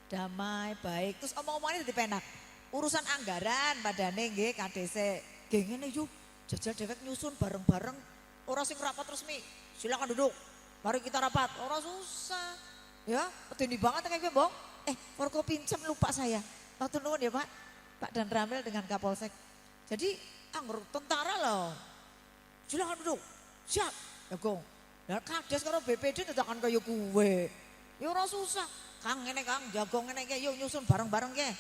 damai baik. Terus omong-omongane dadi penak. Urusan anggaran padane nggih Kadese. Nggih ngene yuk, jajal dewek nyusun bareng-bareng. Ora sing rapat resmi. Silakan duduk. Mari kita rapat. Ora susah. Ya, peduli banget kayak gue, Bong. Forko pinjam lupa saya. Waktu nuwun ya, Pak. Pak Dan Ramil dengan Kapolsek. Jadi anggur tentara loh. Silakan duduk. Siap. Ya, Gong. Dan Kades karo BPD tedakan kayak gue. Ya ora susah. Kang ngene Kang, jagong ngene iki yuk nyusun bareng-bareng ke.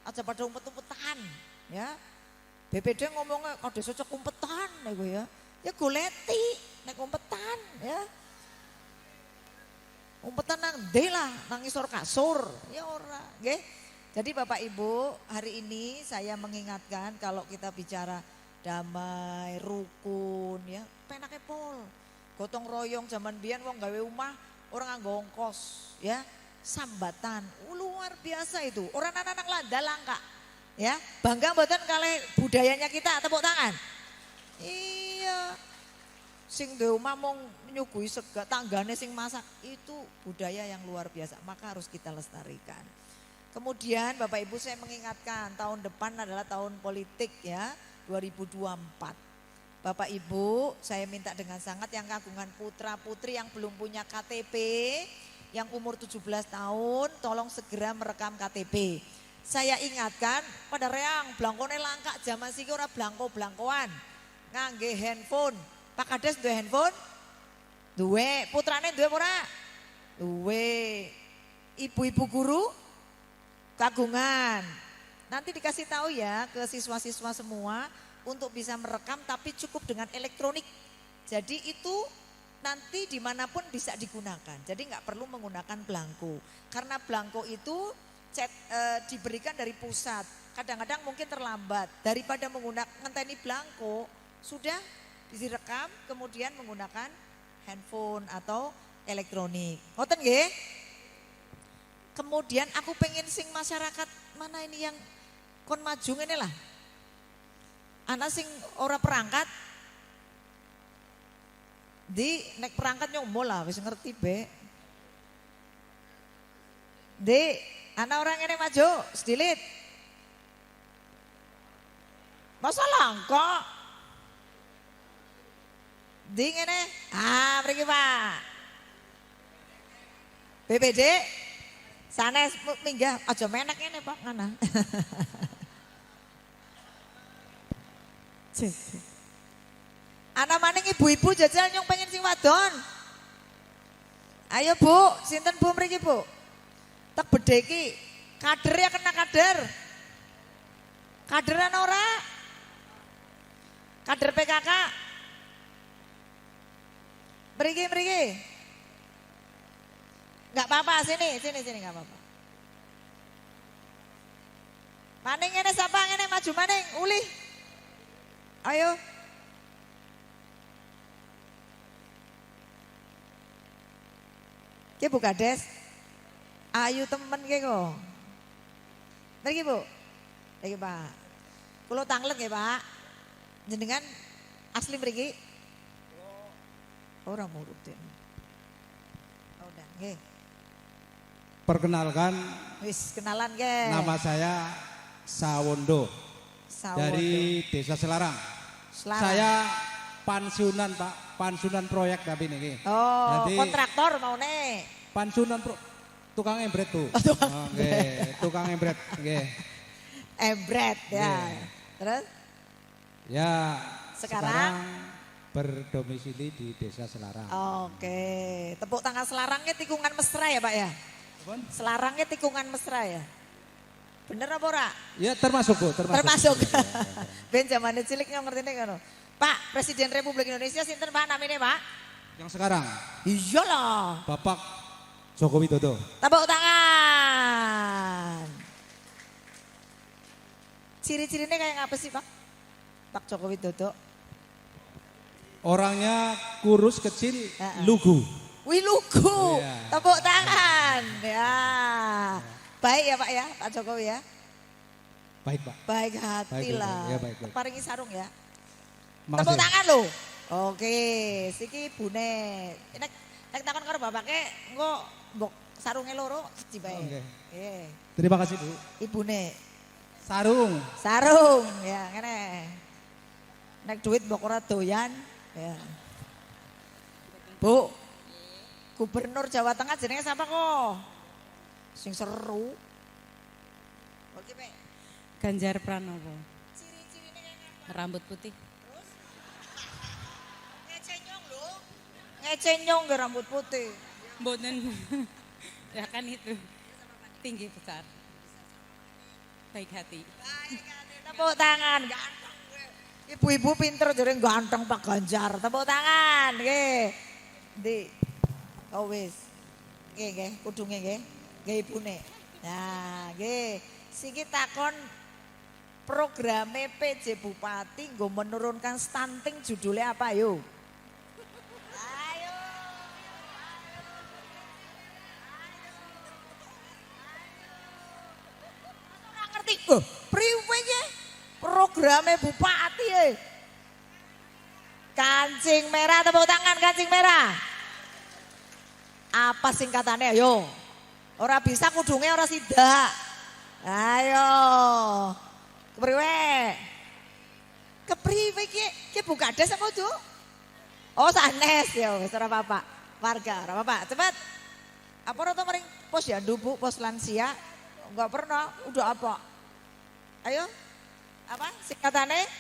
Aja pada umpet-umpetan, ya. BPD ngomongnya Kades cocok umpetan nek gue ya. Ya goleti nek umpetan, ya. Umpetan nang ndi lah, nang isor kasur. Ya ora, nggih. Jadi Bapak Ibu, hari ini saya mengingatkan kalau kita bicara damai, rukun ya, penake pol. Gotong royong zaman biyen wong gawe omah orang nganggo ongkos ya. Sambatan, luar biasa itu. Orang anak-anak landa langka. Ya, bangga mboten kalih budayanya kita, tepuk tangan. Iya. Sing duwe omah mung nyuguhi sega tanggane sing masak itu budaya yang luar biasa, maka harus kita lestarikan. Kemudian Bapak Ibu saya mengingatkan tahun depan adalah tahun politik ya, 2024. Bapak Ibu, saya minta dengan sangat yang kagungan putra putri yang belum punya KTP, yang umur 17 tahun, tolong segera merekam KTP. Saya ingatkan pada reang blangkone langka zaman siki ora blangko-blangkoan. Ngangge handphone. Pak Kades duwe handphone? Duwe, putrane duwe ora? Duwe. Ibu-ibu guru kagungan. Nanti dikasih tahu ya ke siswa-siswa semua untuk bisa merekam tapi cukup dengan elektronik. Jadi itu nanti dimanapun bisa digunakan. Jadi nggak perlu menggunakan belangko. Karena belangko itu diberikan dari pusat. Kadang-kadang mungkin terlambat. Daripada menggunakan ngenteni belangko, sudah direkam kemudian menggunakan handphone atau elektronik. Ngoten nggih? Kemudian aku pengen sing masyarakat mana ini yang kon maju ngene lah. Anak sing ora perangkat di nek perangkat nyomo lah wis ngerti be. Di anak orang ini maju sedilit. Masa langka? Di ngene. Ah, mriki Pak. BPD sanes minggah aja menek ngene Pak ngana. Anak maning ibu-ibu jajal nyong pengen sing wadon. Ayo Bu, sinten Bu mriki Bu? Tak bedeki. Kader ya kena kader. Kaderan ora? Kader PKK. Mriki. Enggak apa-apa sini enggak apa-apa. Maning ngene sapa ngene maju maning ulih. Ayo. Ki Bu Kades. Ayu temen ki kok. Mriki Bu. Niki Pak. Kula tanglet nggih Pak. Jenengan asli mriki? Ora murut den. Oh udah nggih. Perkenalkan, Wis kenalan ke. nama saya Sawondo dari Desa Selarang. Saya pensiunan Pak, pensiunan proyek tapi ini. Oh, jadi, kontraktor mau nih. Pensiunan tukang embret tuh. Tukang embret. Embret ya. Terus? Ya. Sekarang berdomisili di Desa Selarang. Oke, tepuk tangan Selarangnya tikungan mesra ya Pak ya? Selarangnya tikungan mesra ya? Bener apa ora? Ya termasuk Bu, termasuk. Ben zamane cilik ngertine ngono. Pak, Presiden Republik Indonesia sinten Pak namanya Pak? Yang sekarang? Iyalah. Bapak Joko Widodo. Tepuk tangan. Ciri-cirinya kayak apa sih Pak? Pak Joko Widodo. Orangnya kurus, kecil, lugu. Wih lugu. Iya. Tepuk tangan. Ya. Baik ya Pak ya, Pak Jokowi ya. Baik Pak. Baik hati Baik, lah. ya, baik. Paringi sarung ya. Makasih. Tepuk tangan lo. Oke, siki bune. Nek takon karo bapake engko mbok sarunge loro siji bae. Oke. Nggih. Terima kasih Bu. Ibune Sarung. sarung ya ngene. Nek duit mbok ora doyan ya. Bu. Gubernur Jawa Tengah jenenge siapa kok? Sing seru. Oke, Pak. Ganjar Pranowo. Ciri-cirine kayak Rambut putih. terus? Ngecenyong lho. Ngecenyong ke rambut putih. Mboten. Ya kan itu. Tinggi besar. Baik hati. Baik hati. Tepuk tangan, ganteng gue. Ibu-ibu pinter jadi ganteng Pak Ganjar. Tepuk tangan, nggih. Ndi. Oh wis. Nggih, kudunge nggih. Nggih ibune. Nah, nggih. Siki takon programe PJ Bupati nggo menurunkan stunting judulnya apa yo? Ayo. Ora ngerti. Priwe ye? Programe Bupati ye. Kancing merah, tepuk tangan kancing merah. Apa singkatannya ayo? Ora bisa kudunge ora sidak. Ayo. Kepriwe? Kepriwe ki Ini buka desa kudu. Oh sanes ya wis ora apa-apa. Warga ora apa-apa. Cepat. Apa ora mering pos ya ndubu pos lansia? Enggak pernah. Udah apa? Ayo. Apa singkatannya?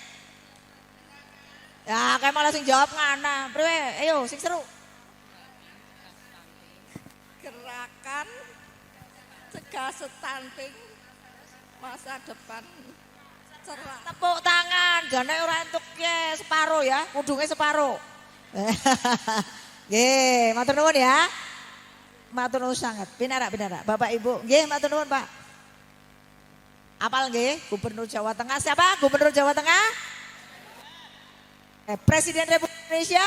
Ya kayak malah sing jawab ngana. Priwe? Ayo sing seru. Gerakan cegah stunting masa depan cerah. Tepuk tangan, jane ora entuk ya separo ya, kudungnya separo. Nggih, matur nuwun ya. Matur nuwun sangat. Pinara. Bapak Ibu, nggih matur nuwun, Pak. Apal nggih, Gubernur Jawa Tengah siapa? Gubernur Jawa Tengah? Presiden Republik Indonesia?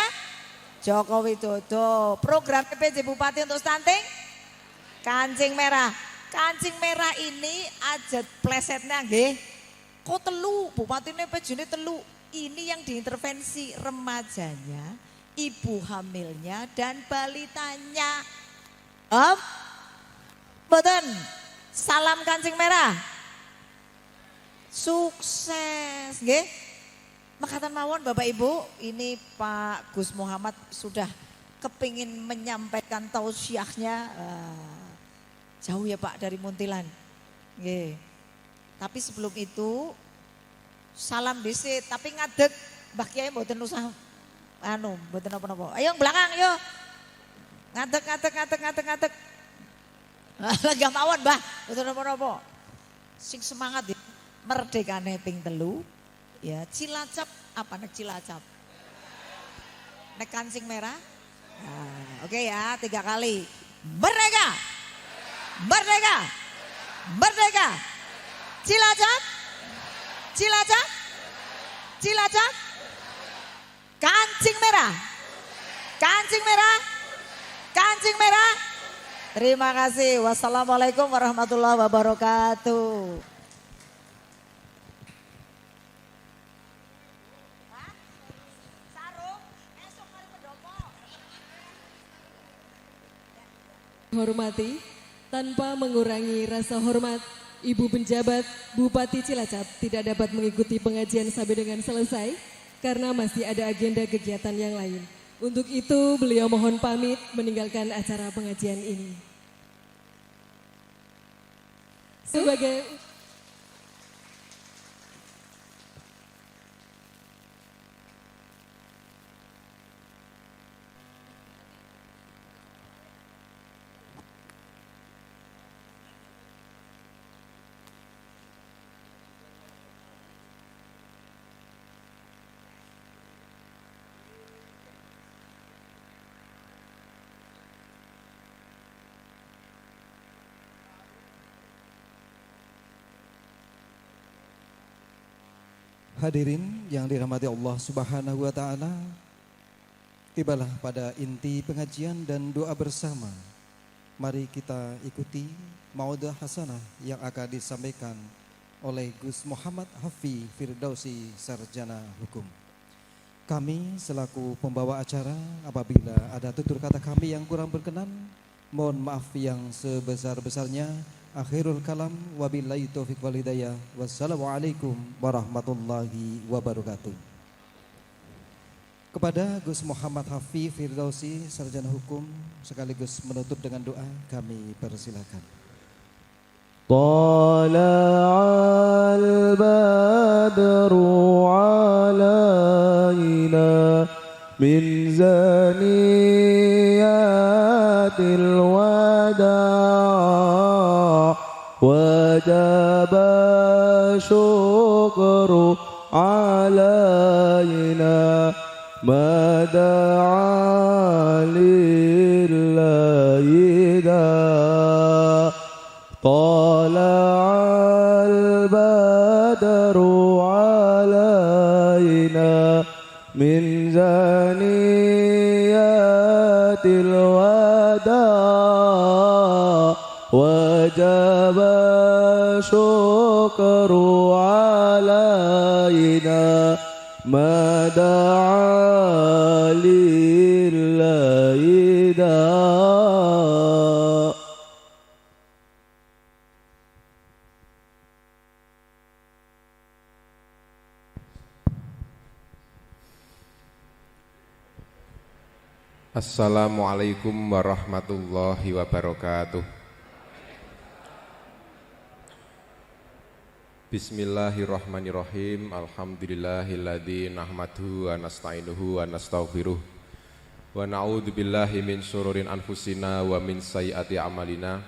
Joko Widodo. Program PJ Bupati untuk stunting? Kancing Merah. Kancing Merah ini ajat plesetnya nggih. Kok telu, bupatine PJ-ne telu. Ini yang diintervensi remajanya, ibu hamilnya dan balitanya. Mboten. Salam Kancing Merah. Sukses, nggih. Makatan mawon Bapak Ibu, ini Pak Gus Muhammad sudah kepingin menyampaikan tausiahnya. Jauh ya Pak dari Muntilan. Nggih. Tapi sebelum itu salam dhisik, tapi ngadeg Mbah Kiai mboten usah mboten napa-napa. Ayo belakang yo. Ngadeg. Lenggah mawon Mbah, mboten napa-napa. Sing semangat ya. Merdekane ping 3 ya. Cilacap apa nek Cilacap? Nek Kancing Merah. Nah, oke ya, 3 kali. Merdeka. Merdeka. Merdeka. Cilacap. Cilacap. Cilacap. Kancing Merah. Kancing Merah. Kancing Merah. Terima kasih. Wassalamualaikum warahmatullahi wabarakatuh. Hormati, tanpa mengurangi rasa hormat, Ibu Penjabat Bupati Cilacap tidak dapat mengikuti pengajian sampai dengan selesai karena masih ada agenda kegiatan yang lain. Untuk itu beliau mohon pamit meninggalkan acara pengajian ini. Sebagai Hadirin yang dirahmati Allah Subhanahu wa taala, tibalah pada inti pengajian dan doa bersama. Mari kita ikuti maudah hasanah yang akan disampaikan oleh Gus Muhammad Hafi Firdausi Sarjana Hukum. Kami selaku pembawa acara, apabila ada tutur kata kami yang kurang berkenan, mohon maaf yang sebesar-besarnya. Akhirul kalam, wabillahi taufiq wal hidayah. Wassalamualaikum warahmatullahi wabarakatuh. Kepada Gus Muhammad Hafi Firdausi Sarjana Hukum sekaligus menutup dengan doa, kami persilakan. Tala'al badru alaina min zaniyatil wada' wajib syukru alaina mada'a lillahi da tala'al badru alaina min zaniyatil wada' wajib syukru alaina mada'a lillahi da' Assalamualaikum warahmatullahi wabarakatuh. Bismillahirrahmanirrahim. Alhamdulillahilladzi nahmaduhu wa nasta'inuhu wa nastaghfiruh. Wa na'udzu billahi min syururin anfusina wa min sayyiati a'malina.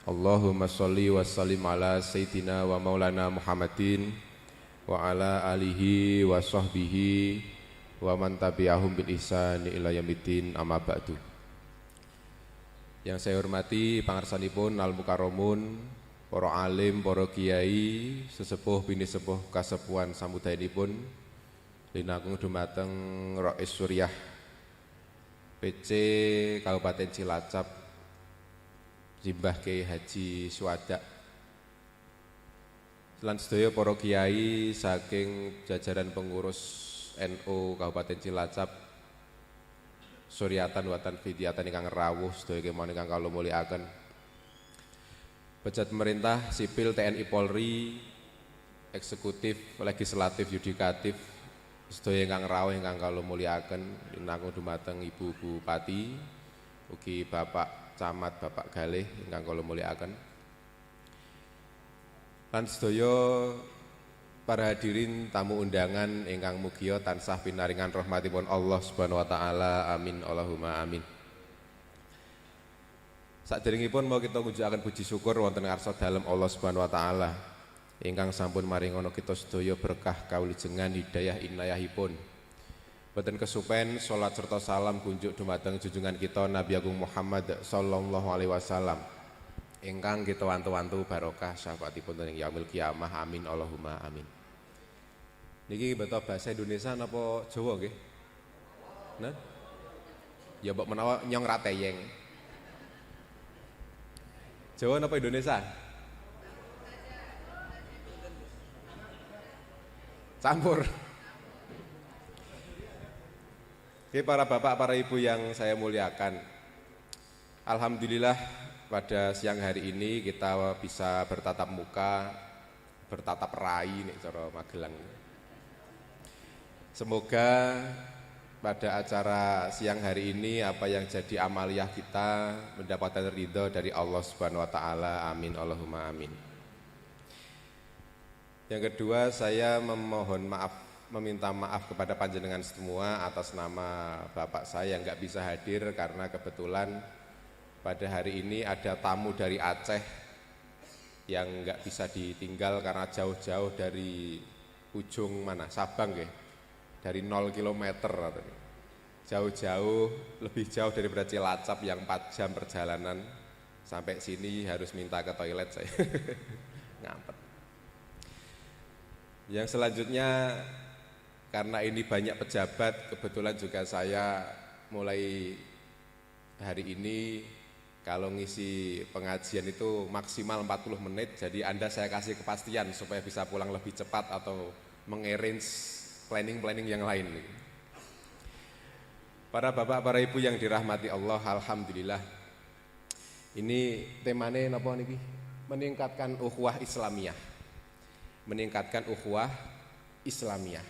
Allahumma shalli wa sallim ala sayyidina wa maulana Muhammadin wa ala alihi wa sahbihi wa man tabi'ahum bil ihsani ila yaumiddin, amma ba'du. Yang saya hormati pangarsanipun al mukarramun, para alim, para kiai, sesepuh bini sepuh kasepuhan samudayanipun, linakung dumateng Rais Suriah PC Kabupaten Cilacap, Simbah Kiai Haji Suwada, lan sedaya para kiai saking jajaran pengurus NU Kabupaten Cilacap, Suryatan Watan Fidyatan ingkang rawuh sedaya kemawon ingkang kula mulyakaken. Pejabat pemerintah, sipil, TNI, Polri, eksekutif, legislatif, yudikatif, sedaya ingkang rawuh ingkang kula mulyakaken, linangkung dumateng Ibu Bupati, ugi Bapak Camat, Bapak Galih ingkang kula mulyakaken. Lan sedaya para hadirin tamu undangan ingkang mugia tansah pinaringan rahmatipun Allah Subhanahu wa taala. Amin Allahumma amin. Saderengipun mau kita ngujukaken puji syukur wonten ngarsa dalem Allah Subhanahu wa taala ingkang sampun maringono kita sedaya berkah kawilujengan hidayah inayahipun. Boten kesupen salat serta salam kunjuk dumateng junjungan kita Nabi Agung Muhammad sallallahu alaihi wasallam ingkang kita wantu-wantu barokah syafaatipun ing yaumil kiamah. Amin Allahumma amin. Niki beto bahasa Indonesia napa Jawa nggih? Nah? Ya mbok menawa nyong ra teyeng. Jawa napa Indonesia? Campur. Oke, para bapak, para ibu yang saya muliakan. Alhamdulillah pada siang hari ini kita bisa bertatap muka, bertatap rai nek cara Magelang. Semoga pada acara siang hari ini apa yang jadi amaliyah kita mendapatkan ridho dari Allah Subhanahu wa taala. Amin Allahumma amin. Yang kedua, saya meminta maaf kepada panjenengan semua atas nama bapak saya yang nggak bisa hadir karena kebetulan pada hari ini ada tamu dari Aceh yang nggak bisa ditinggal karena jauh-jauh dari ujung mana, Sabang ya, dari 0 km, jauh-jauh, lebih jauh daripada Cilacap yang 4 jam perjalanan sampai sini harus minta ke toilet saya, ngampet. Yang selanjutnya, karena ini banyak pejabat, kebetulan juga saya mulai hari ini kalau ngisi pengajian itu maksimal 40 menit, jadi Anda saya kasih kepastian supaya bisa pulang lebih cepat atau mengarrange planning yang lain. Para bapak, para ibu yang dirahmati Allah, alhamdulillah. Ini temanya napa niki? Meningkatkan ukhuwah Islamiyah. Meningkatkan ukhuwah Islamiyah.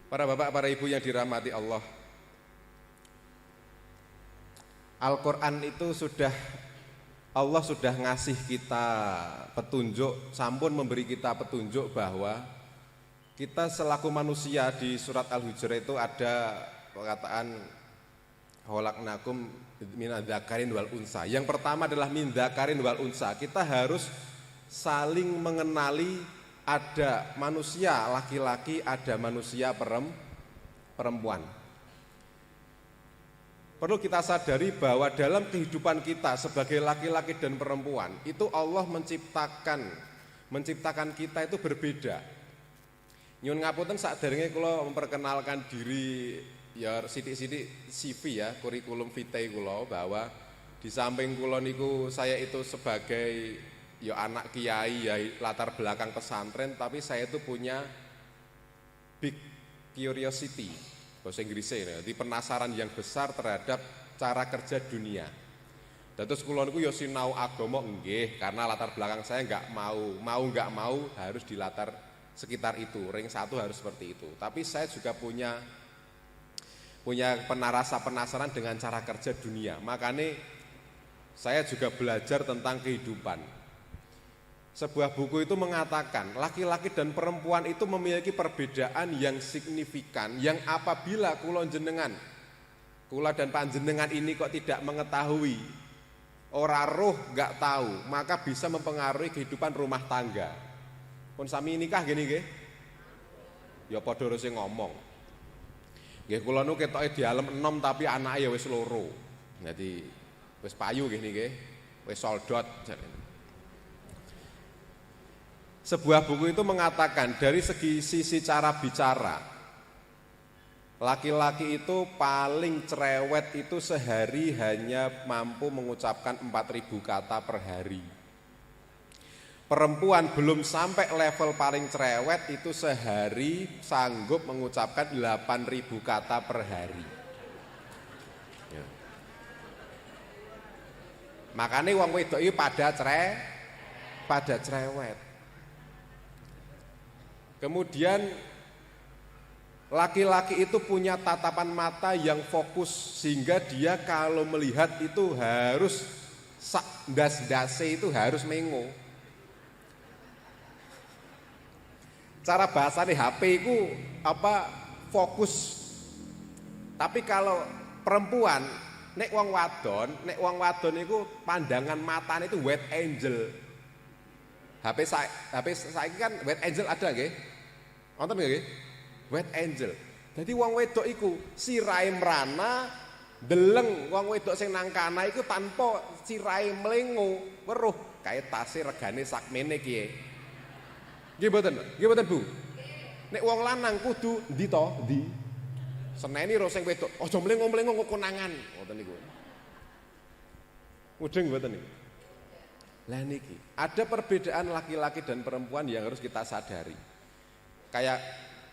Para bapak, para ibu yang dirahmati Allah, Al-Quran itu Allah sudah ngasih kita petunjuk, sampun memberi kita petunjuk bahwa kita selaku manusia. Di surat Al-Hujurat itu ada perkataan khalaqnakum min dzakarin wal unsa. Yang pertama adalah min dzakarin wal unsa. Kita harus saling mengenali, ada manusia laki-laki, ada manusia perempuan. Perlu kita sadari bahwa dalam kehidupan kita sebagai laki-laki dan perempuan itu Allah menciptakan kita itu berbeda. Nyun ngapunten sakderenge kula memperkenalkan diri ya sithik-sithik CV ya, kurikulum vitae kula, bahwa di samping kula niku saya itu sebagai ya anak kiai ya latar belakang pesantren, tapi saya itu punya big curiosity bahasa Inggrisnya, jadi penasaran yang besar terhadap cara kerja dunia. Terus kula niku ya sinau agama nggih, karena latar belakang saya nggak mau harus di latar sekitar itu, ring satu harus seperti itu. Tapi saya juga punya punya rasa penasaran dengan cara kerja dunia. Makanya saya juga belajar tentang kehidupan. Sebuah buku itu mengatakan laki-laki dan perempuan itu memiliki perbedaan yang signifikan, yang apabila kula dan panjenengan ini kok tidak mengetahui, ora roh gak tahu, maka bisa mempengaruhi kehidupan rumah tangga. Pun sami nikah gini nggih. Ya padha rese ngomong. Nggih kula nu ketoke di alam 6 tapi anake ya wis loro. Dadi wis payu nggih niki, wis soldot. Sebuah buku itu mengatakan dari sisi cara bicara, laki-laki itu paling cerewet itu sehari hanya mampu mengucapkan 4.000 kata per hari. Perempuan belum sampai level paling cerewet itu sehari sanggup mengucapkan 8.000 kata per hari. Ya. Makanya wong wedok iki pada cerewet. Kemudian laki-laki itu punya tatapan mata yang fokus sehingga dia kalau melihat itu harus das-dase itu harus mengo. Cara bahasane HP itu fokus. Tapi kalau perempuan nek wong wadon itu pandangan matanya itu wet angel. HP saiki kan wet angel ada nggih? Wonten nggih? Wet angel. Jadi wong wedok iku sirahe mrana, deleng wong wedok sing nang kana iku tanpa sirahe mlengo, weruh kae tase regane sakmene kiye. Nggih mboten? Nggih mboten, Bu? Nek wong lanang kudu ndi to? Ndi? Seneni ro sing wedok, aja mlengo-mlengo kok konangan. Ngoten niku. Mudeng mboten niku? Lah niki, ada perbedaan laki-laki dan perempuan yang harus kita sadari. Kayak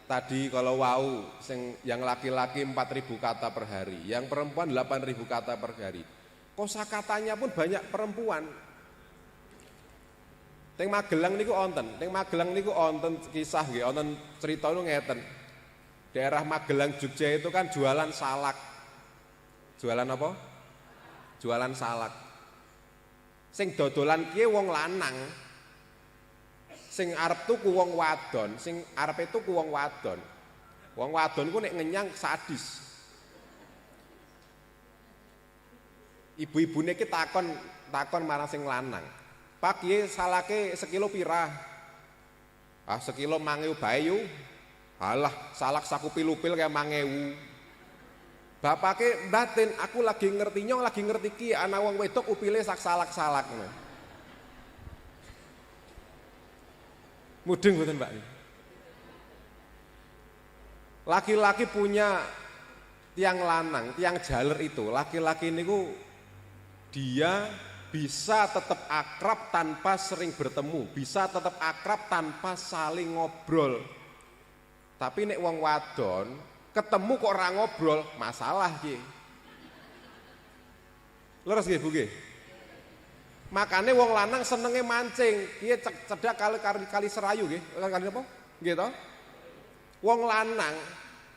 tadi kalau wau sing yang laki-laki 4.000 kata per hari, yang perempuan 8.000 kata per hari. Kosakatanya pun banyak perempuan. Teng Magelang niku wonten kisah nggih, wonten cerita niku ngeten. Daerah Magelang Jogja itu kan jualan salak. Jualan apa? Jualan salak. Sing dodolan kiye wong lanang. Sing arep tuku wong wadon, sing arepe tuku wong wadon. Wong wadon ku nek ngenyang sadis. Ibu-ibune ki takon marang sing lanang. Pak kiye salake sekilo pira? Ah sekilo 5.000 bae yu. Alah salak saku pilupil kaya 5.000. Bapake batin, aku lagi ngerti ki ana wong wedok upile sak salak-salak ngono. Mudeng mboten Mbak? Laki-laki punya tiang lanang, tiang jaler itu. Laki-laki niku dia bisa tetap akrab tanpa sering bertemu, bisa tetap akrab tanpa saling ngobrol. Tapi nek wong wadon ketemu kok ora ngobrol, masalah ki. Leres nggih Bu nggih? Makane wong lanang senenge mancing, piye cedak kali serayu nggih. Kali apa? Nggih to? Wong lanang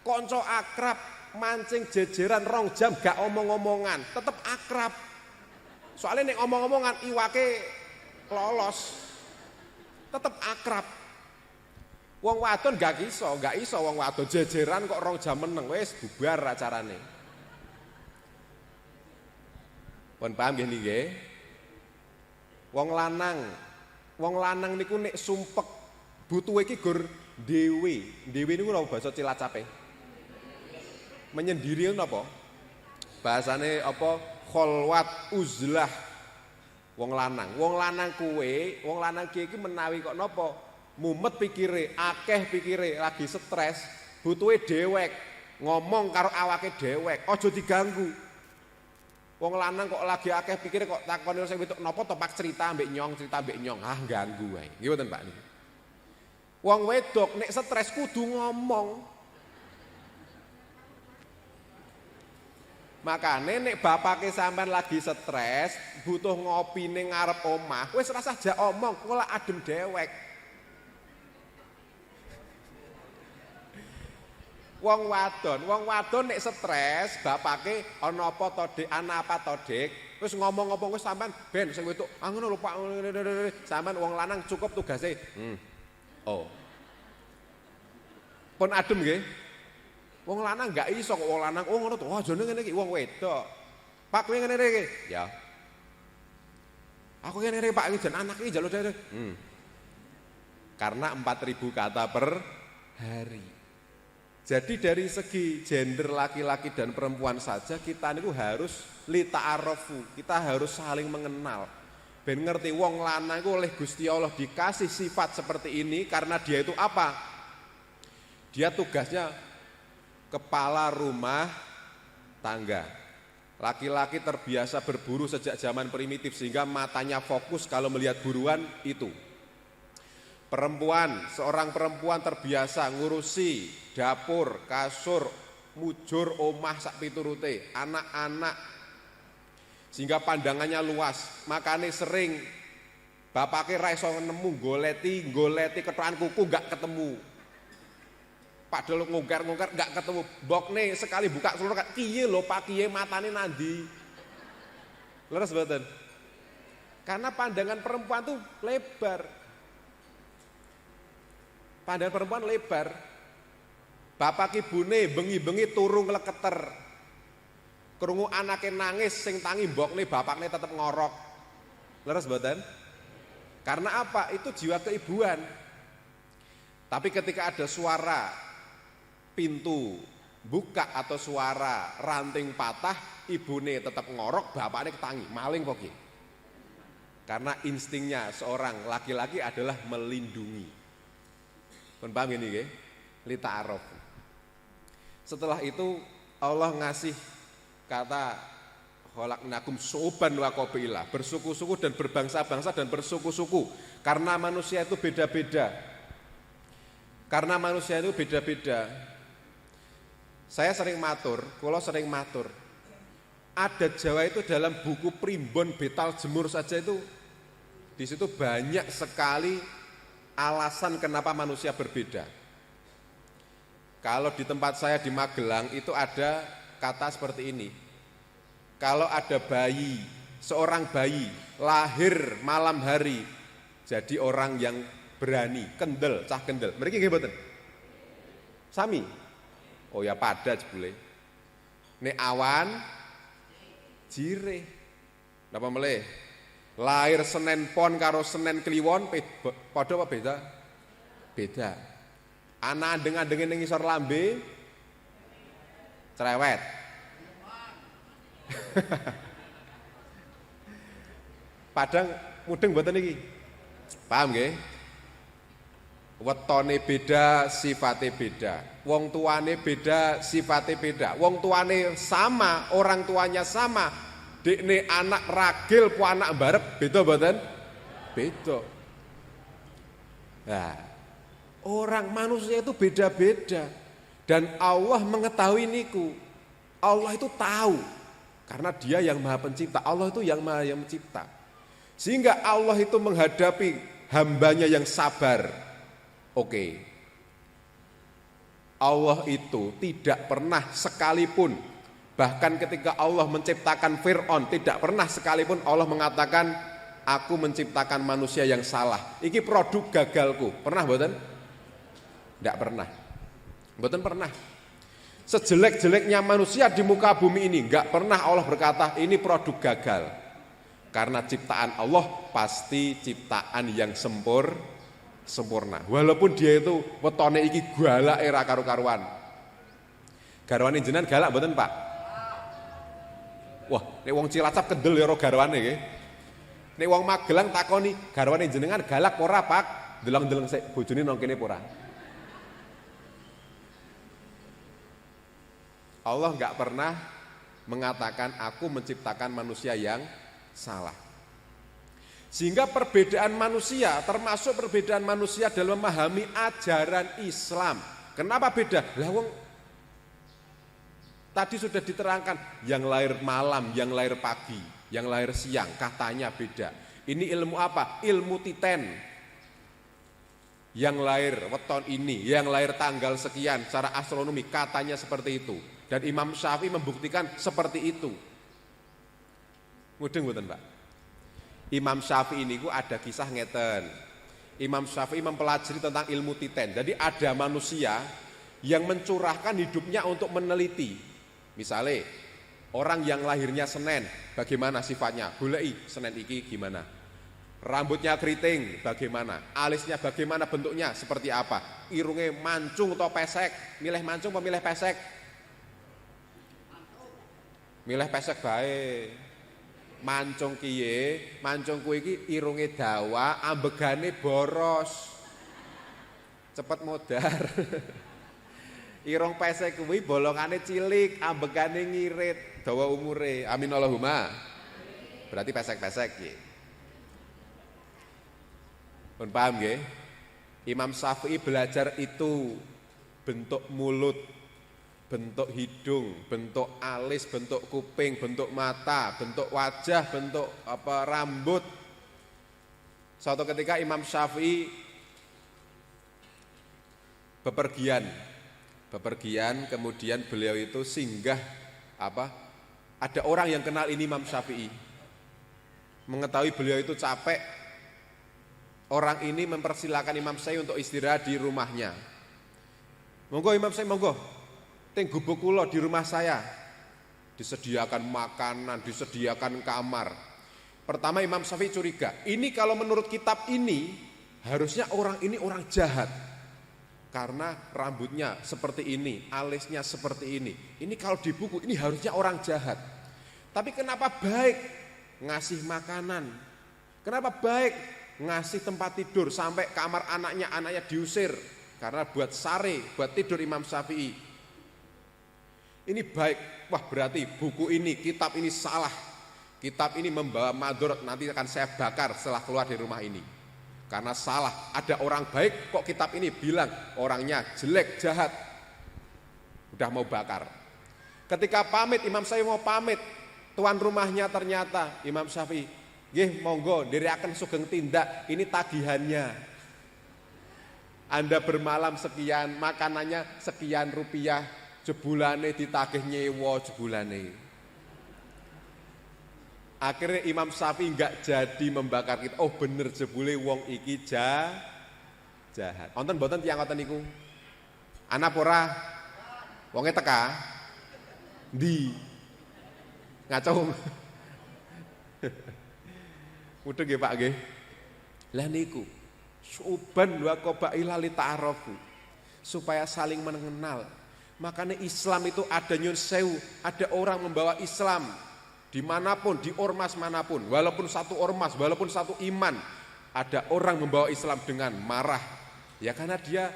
kanca akrab mancing jejeran 2 jam gak omong-omongan, tetep akrab. Soalnya nek omong-omongan iwake lolos. Tetep akrab. Wong wadon gak iso wong wadon jejeran kok 2 jam meneng wis bubar acarane. Pun paham nggih nggih? Wong lanang niku nek sumpek butuhe iki gur dhewe. Dhewe niku lho basa Cilacape. Menyendiri napa? Bahasane apa? Kholwat uzlah. Wong lanang kuwe, wong lanang iki menawi kok napa? Mumet pikire, akeh pikire, lagi stres, butuhe dhewek. Ngomong karo awake dhewek, aja diganggu. Wong lanang kok lagi akeh pikire kok takoni sing wedok napa to pak cerita mbek nyong, ah ganggu wae. Nggih mboten Pak niki. Wong wedok nek stres kudu ngomong. Makane nek bapake sampean lagi stres, butuh ngopi ning ngarep omah, wis rasah jak omong, kok lak adem dewek. Wong wadon nek stres, bapake ana apa to Dik, ana apa to Dik? Wis ngomong-ngomong wis sampean ben sing wetuk, ngono lho Pak. Sampean wong lanang cukup tugase. Oh. Pun adem nggih. Wong lanang enggak iso kok wong lanang. Oh ngono to. Oh jane ngene iki wong wedok. Pak kowe ngene iki. Ya. Aku ngene iki Pak iki jan anak iki njaluk dhewe. Karena 4.000 kata per hari. Jadi dari segi gender laki-laki dan perempuan saja kita niku harus lita'arofu, kita harus saling mengenal. Ben ngerti wong lanang iku oleh Gusti Allah dikasih sifat seperti ini karena dia itu apa? Dia tugasnya kepala rumah tangga. Laki-laki terbiasa berburu sejak zaman primitif sehingga matanya fokus kalau melihat buruan itu. Seorang perempuan terbiasa ngurusi dapur, kasur, mujur, omah sak piturute, anak-anak, sehingga pandangannya luas. Makanya sering bapake ra iso nemu goleti kethokan kuku gak ketemu. Padahal ngungkar gak ketemu. Bokne sekali buka seluruh piye lho Pak kiye matane nandi. Leres mboten? Karena pandangan perempuan tuh lebar. Pandangan perempuan lebar. Bapak ibune bengi-bengi turu ngleketer. Krungu anake nangis sing tangi mbokne bapakne tetep ngorok. Leres mboten? Karena apa? Itu jiwa keibuan. Tapi ketika ada suara pintu buka atau suara ranting patah, ibune tetap ngorok, bapakne ketangi, maling poki. Karena instingnya seorang laki-laki adalah melindungi. Pun paham ini nggih? Lita'aruf. Setelah itu Allah ngasih kata khalaqnakum syu'uban wa qabaila, bersuku-suku dan berbangsa-bangsa dan bersuku-suku. Karena manusia itu beda-beda. Saya sering matur, kula sering matur. Adat Jawa itu dalam buku Primbon Betal Jemur saja itu di situ banyak sekali alasan kenapa manusia berbeda. Kalau di tempat saya di Magelang itu ada kata seperti ini. Kalau ada bayi, seorang bayi lahir malam hari jadi orang yang berani, kendel, cah kendel. Mriki nggih mboten? Sami. Oh ya pada jebule. Nek awan jireh. Napa meleh? Lahir Senen Pon karo Senen Kliwon padha apa beda? Beda. Ana andeng-andenge ning ngisor lambe cerewet. Padang mudeng mboten iki? Paham nggih? Wetone beda, sifate beda. Wong tuane beda, sifate beda. Wong tuane sama, orang tuanya sama. Dekne anak ragil pu anak barep beda mboten? Beda. Nah, orang manusia itu beda-beda dan Allah mengetahui niku. Allah itu tahu karena Dia yang Maha Pencipta. Allah itu yang Maha yang mencipta. Sehingga Allah itu menghadapi hambanya yang sabar. Oke. Allah itu tidak pernah sekalipun, bahkan ketika Allah menciptakan Fir'aun, tidak pernah sekalipun Allah mengatakan, aku menciptakan manusia yang salah. Iki produk gagalku. Pernah mboten? Tidak pernah. Mboten pernah. Sejelek-jeleknya manusia di muka bumi ini, enggak pernah Allah berkata, ini produk gagal. Karena ciptaan Allah pasti ciptaan yang sempurna. Walaupun dia itu wetone iki galak era karu-karuan. Garwane jenengan galak mboten, Pak? Wah, nek wong Cilacap kendel ya ora garwane nggih. Nek wong Magelang takoni, garwane jenengan galak ora, Pak? Deleng-deleng sik bojone nang kene ora. Allah enggak pernah mengatakan aku menciptakan manusia yang salah. Sehingga perbedaan manusia, termasuk perbedaan manusia dalam memahami ajaran Islam. Kenapa beda? Lah wong tadi sudah diterangkan, yang lahir malam, yang lahir pagi, yang lahir siang, katanya beda. Ini ilmu apa? Ilmu titen. yang lahir weton ini, yang lahir tanggal sekian, secara astronomi katanya seperti itu. Dan Imam Syafi'i membuktikan seperti itu. Mudeng mboten, Pak? Imam Syafi'i ini ada kisah ngeten. Imam Syafi'i mempelajari tentang ilmu titen. Jadi ada manusia yang mencurahkan hidupnya untuk meneliti. Misalnya orang yang lahirnya Senin, bagaimana sifatnya? Goleki Senin iki gimana? Rambutnya keriting, bagaimana? Alisnya bagaimana bentuknya? Seperti apa? Irungnya mancung atau pesek? Milih mancung atau milih pesek? Milih pesek bae. Mancung kiye? Mancung kuwi iki irunge dawa, ambegane boros. Cepet modar. Irung pesek kuwi bolongane cilik, ambegane ngirit, dawa umure. Amin Allahumma. Berarti pesek-pesek nggih. Pun paham nggih? Imam Syafi'i belajar itu bentuk mulut, bentuk hidung, bentuk alis, bentuk kuping, bentuk mata, bentuk wajah, bentuk rambut. Suatu ketika Imam Syafi'i bepergian, kemudian beliau itu singgah ada orang yang kenal ini Imam Syafi'i. Mengetahui beliau itu capek, orang ini mempersilahkan Imam Syafi'i untuk istirahat di rumahnya. Monggo Imam Syafi'i, monggo. Teng gubuk kula di rumah saya. Disediakan makanan, disediakan kamar. Pertama Imam Syafi'i curiga, ini kalau menurut kitab ini harusnya orang ini orang jahat. Karena rambutnya seperti ini, alisnya seperti ini. Ini kalau di buku ini harusnya orang jahat. Tapi kenapa baik ngasih makanan? Kenapa baik ngasih tempat tidur sampai kamar anaknya diusir karena buat sare, buat tidur Imam Syafi'i. Ini baik. Wah, berarti buku ini, kitab ini salah. Kitab ini membawa madharat, nanti akan saya bakar setelah keluar dari rumah ini. Karena salah, ada orang baik kok kitab ini bilang orangnya jelek, jahat. Udah mau bakar. Ketika pamit, Imam Syafi'i mau pamit, tuan rumahnya ternyata Imam Syafi'i, nggih monggo ndherekaken sugeng tindak, ini tagihannya. Anda bermalam sekian, makanannya sekian rupiah, jebulane ditagih nyewa jebulane. Akhirnya Imam Syafi'i enggak jadi membakar kita. Oh bener jebule wong iki jahat. Wonten mboten tiyang ngoten niku? Ana apa ora? Wonge teka? Ndi? Ngacung. Mudeng nggih Pak nggih. Lah niku syuban wa qabaila li ta'arafu. Supaya saling mengenal. Makanya Islam itu ada nyun sewu, ada orang membawa Islam dimanapun, di ormas manapun, walaupun satu ormas, walaupun satu iman, ada orang membawa Islam dengan marah. Ya karena dia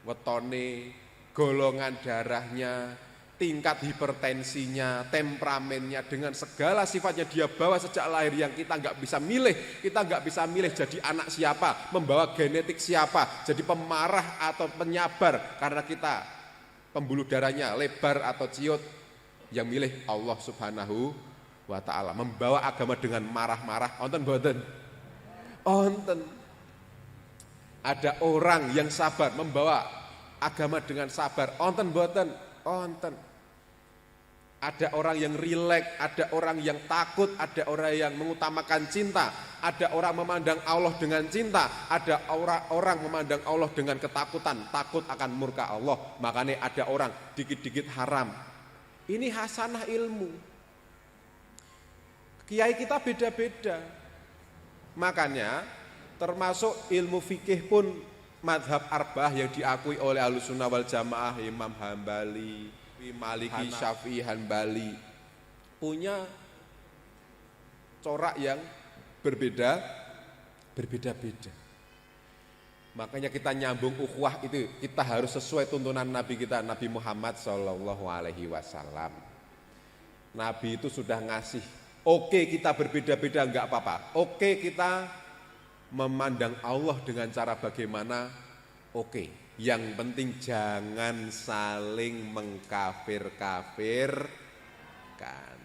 wetone, golongan darahnya, tingkat hipertensinya, temperamennya, dengan segala sifatnya dia bawa sejak lahir yang kita nggak bisa milih. Kita nggak bisa milih jadi anak siapa, membawa genetik siapa, jadi pemarah atau penyabar karena kita pembuluh darahnya lebar atau ciut. Yang milih Allah Subhanahu wa ta'ala, membawa agama dengan marah-marah. Onten boten? Onten. Ada orang yang sabar membawa agama dengan sabar. Onten boten? Onten. Ada orang yang rileks, ada orang yang takut, ada orang yang mengutamakan cinta, ada orang memandang Allah dengan cinta, ada orang memandang Allah dengan ketakutan, takut akan murka Allah. Makanya ada orang dikit-dikit haram. Ini hasanah ilmu. Kiai kita beda-beda. Makanya termasuk ilmu fikih pun madhab arba'ah yang diakui oleh Ahlussunnah wal Jamaah, Imam Hambali, Maliki, Syafi'i, Hanbali punya corak yang berbeda-beda. Makanya kita nyambung ukhuwah itu kita harus sesuai tuntunan Nabi kita, Nabi Muhammad SAW. Nabi itu sudah ngasih. Oke kita berbeda-beda enggak apa-apa. Oke kita memandang Allah dengan cara bagaimana. Oke. Yang penting jangan saling mengkafir-kafirkan.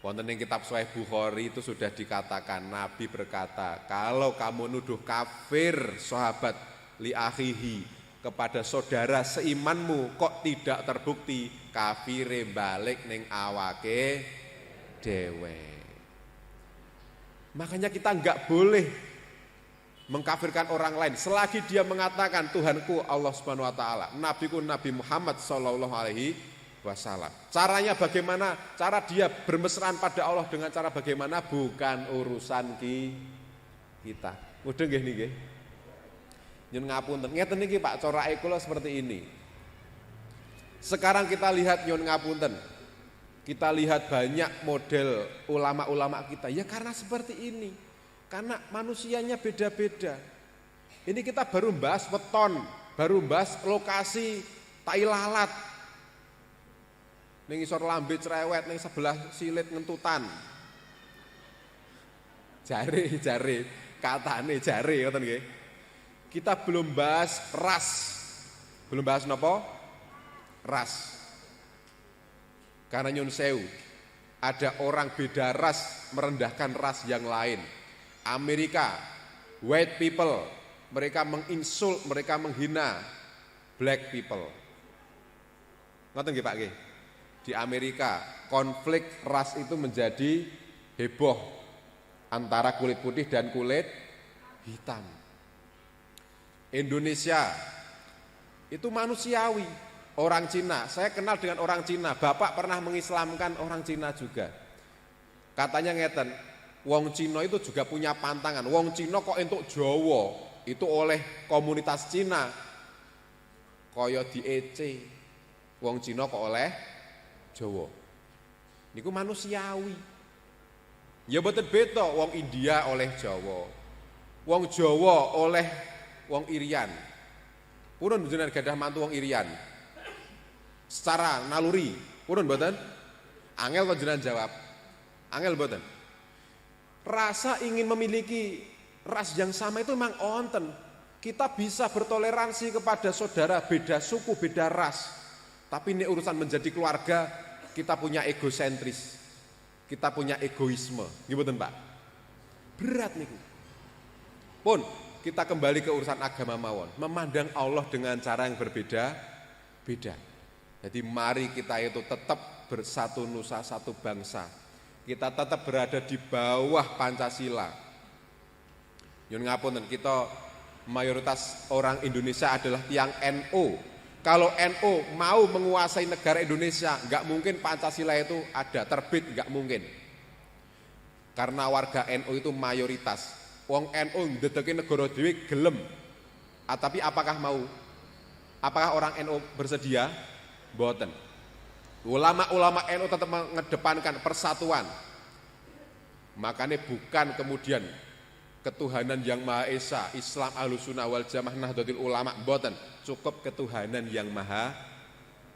Wonten ing kitab Sahih Bukhari itu sudah dikatakan, Nabi berkata, kalau kamu nuduh kafir sahabat li akhihi kepada saudara seimanmu kok tidak terbukti, kafire balik ning awake dhewe. Makanya kita enggak boleh mengkafirkan orang lain selagi dia mengatakan Tuhanku Allah Subhanahu wa taala, nabiku Nabi Muhammad sallallahu alaihi wasallam. Caranya bagaimana? Cara dia bermesraan pada Allah dengan cara bagaimana bukan urusan kita. Mudeng nggih niki. Nyun ngapunten. Ngeten niki Pak, corake kula seperti ini. Sekarang kita lihat nyun ngapunten. Kita lihat banyak model ulama-ulama kita. Ya karena seperti ini. Karena manusianya beda-beda. Ini kita baru bahas weton, baru bahas lokasi tai lalat. Ning isor lambe cerewet, ning sebelah silit ngentutan. Jare katane jare ngoten nggih. Kita belum bahas ras. Belum bahas napa? Ras. Karena nyun sewu, ada orang beda ras merendahkan ras yang lain. Amerika, white people, mereka menginsult, mereka menghina black people. Ngoten nggih Pak nggih? Di Amerika konflik ras itu menjadi heboh antara kulit putih dan kulit hitam. Indonesia itu manusiawi. Orang Cina, saya kenal dengan orang Cina, bapak pernah mengislamkan orang Cina juga. Katanya ngeten, wong Cina itu juga punya pantangan. Wong Cina kok entuk Jawa itu oleh komunitas Cina kaya diece. Wong Cina kok oleh Jawa. Niku manusiawi. Ya mboten beda wong India oleh Jawa. Wong Jawa oleh wong Irian. Purun jenengan gadah mantu wong Irian. Secara naluri, purun mboten? Angel kok jenengan jawab. Angel mboten? Rasa ingin memiliki ras yang sama itu memang onten. Kita bisa bertoleransi kepada saudara beda suku, beda ras. Tapi ini urusan menjadi keluarga, kita punya egosentris, kita punya egoisme, gitu Pak. Berat nih. Pun kita kembali ke urusan agama mawon, memandang Allah dengan cara yang berbeda-beda. Jadi mari kita itu tetap bersatu nusa satu bangsa. Kita tetap berada di bawah Pancasila. Yun ngapunten, kita mayoritas orang Indonesia adalah tiang NU. Kalau NU mau menguasai negara Indonesia, nggak mungkin Pancasila itu ada, terbit nggak mungkin. Karena warga NU itu mayoritas. Wong NU ndedeki negara dhewe gelem. Tapi apakah mau? Apakah orang NU bersedia? Mboten. Ulama-ulama NU tetap mengedepankan persatuan. Makanya bukan kemudian ketuhanan yang Maha Esa, Islam Ahlussunnah wal Jamaah Nahdlatul Ulama, mboten. Cukup ketuhanan yang Maha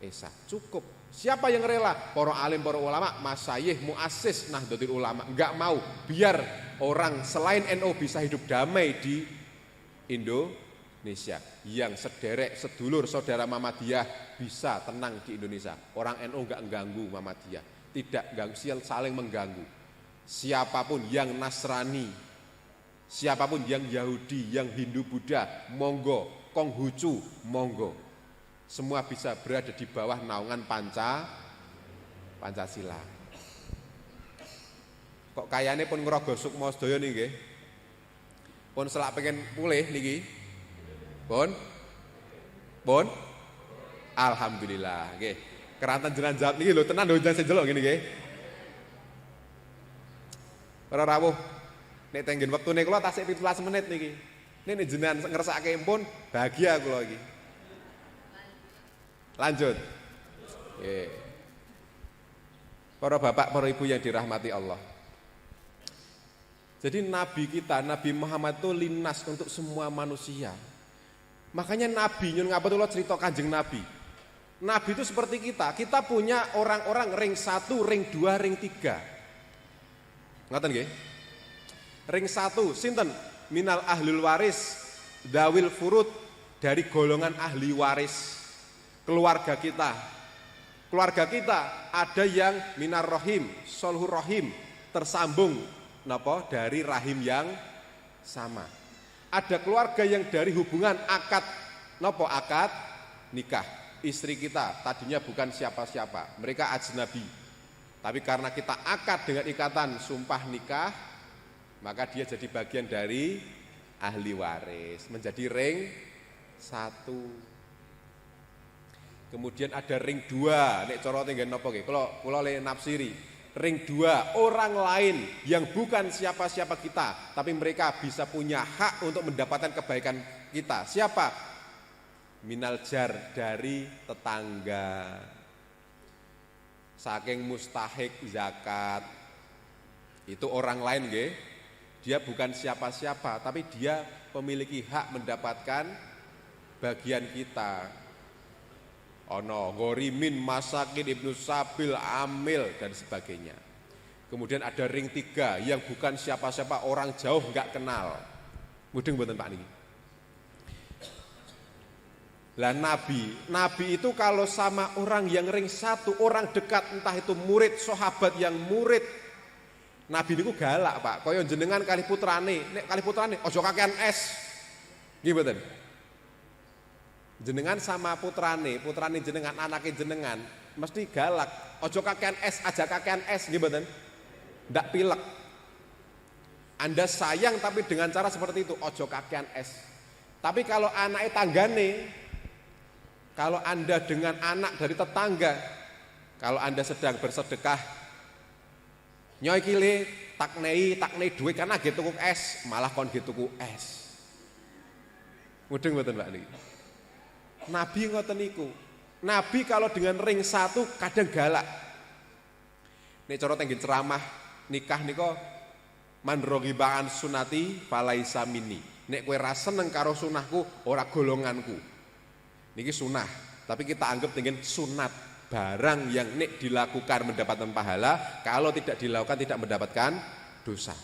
Esa. Cukup. Siapa yang rela? Para alim, para ulama, masyayikh, muassis Nahdlatul Ulama. Enggak mau biar orang selain NU bisa hidup damai di Indonesia. Yang sederek, sedulur, saudara Muhammadiyah bisa tenang di Indonesia. Orang NU enggak mengganggu Muhammadiyah. Tidak saling mengganggu. Siapapun yang Nasrani, siapapun yang Yahudi, yang Hindu, Buddha, monggo. Konghucu, monggo. Semua bisa berada di bawah naungan Pancasila. Kok kayane pun ngerogo sukma sedaya niki nggih. Pun selak pengen pulih niki. Pun alhamdulillah nggih. Keranten jenengan jawab niki lho tenan lho jangan sejelok ngene nggih. Para rawuh nek tenggen wektune kula tasik 17 menit niki. Ini jenengan ngersake pun bahagia kula iki. Lanjut. Para bapak, para ibu yang dirahmati Allah. Jadi nabi kita, Nabi Muhammad itu linnas untuk semua manusia. Makanya nabi, nyun ngapatullah cerita Kanjeng Nabi. Nabi itu seperti kita punya orang-orang ring 1, ring 2, ring 3. Ngoten nggih? Ring 1 sinten? Minal ahlul waris dawil furud, dari golongan ahli waris keluarga kita. Keluarga kita ada yang minar rohim, solhur rohim, tersambung napa dari rahim yang sama. Ada keluarga yang dari hubungan akad napa akad nikah. Istri kita tadinya bukan siapa-siapa, mereka ajnabi. Tapi karena kita akad dengan ikatan sumpah nikah, maka dia jadi bagian dari ahli waris, menjadi ring 1. Kemudian ada ring 2, nek cara tenggen napa nggih? Kula le nafsiri. Ring 2, orang lain yang bukan siapa-siapa kita, tapi mereka bisa punya hak untuk mendapatkan kebaikan kita. Siapa? Minal jar, dari tetangga. Saking mustahik zakat. Itu orang lain nggih. Dia bukan siapa-siapa, tapi dia memiliki hak mendapatkan bagian kita. Ono gorimin, masakin, ibnu sabil, amil dan sebagainya. Kemudian ada ring 3 yang bukan siapa-siapa, orang jauh nggak kenal. Mudeng mboten Pak niki. Lah nabi itu kalau sama orang yang ring 1, orang dekat, entah itu murid, sahabat yang murid, nabi niku galak Pak. Kaya jenengan kali putrane, nek kali putrane aja kakean es. Nggih mboten? Jenengan sama putrane jenengan, anaknya jenengan mesti galak. Ojo kakean es, aja kakean es, nggih mboten? Ndak pilek. Anda sayang tapi dengan cara seperti itu, ojo kakean es. Tapi kalau anaknya tanggane, kalau Anda dengan anak dari tetangga, kalau Anda sedang bersedekah, nyoy kile taknei duit karena gitu tuku es, malah kon gitu tuku es. Mudeng mboten Pak niki? Nabi ngoten niku. Nabi kalau dengan ring 1 kadang galak. Nek cara tenggen ceramah nikah nika man raghiba an sunati falaisa minni. Nek kowe ra seneng karo sunahku, ora golonganku. Niki sunah, tapi kita anggap tenggen sunat, barang yang nek dilakukan mendapatkan pahala, kalau tidak dilakukan tidak mendapatkan dosa.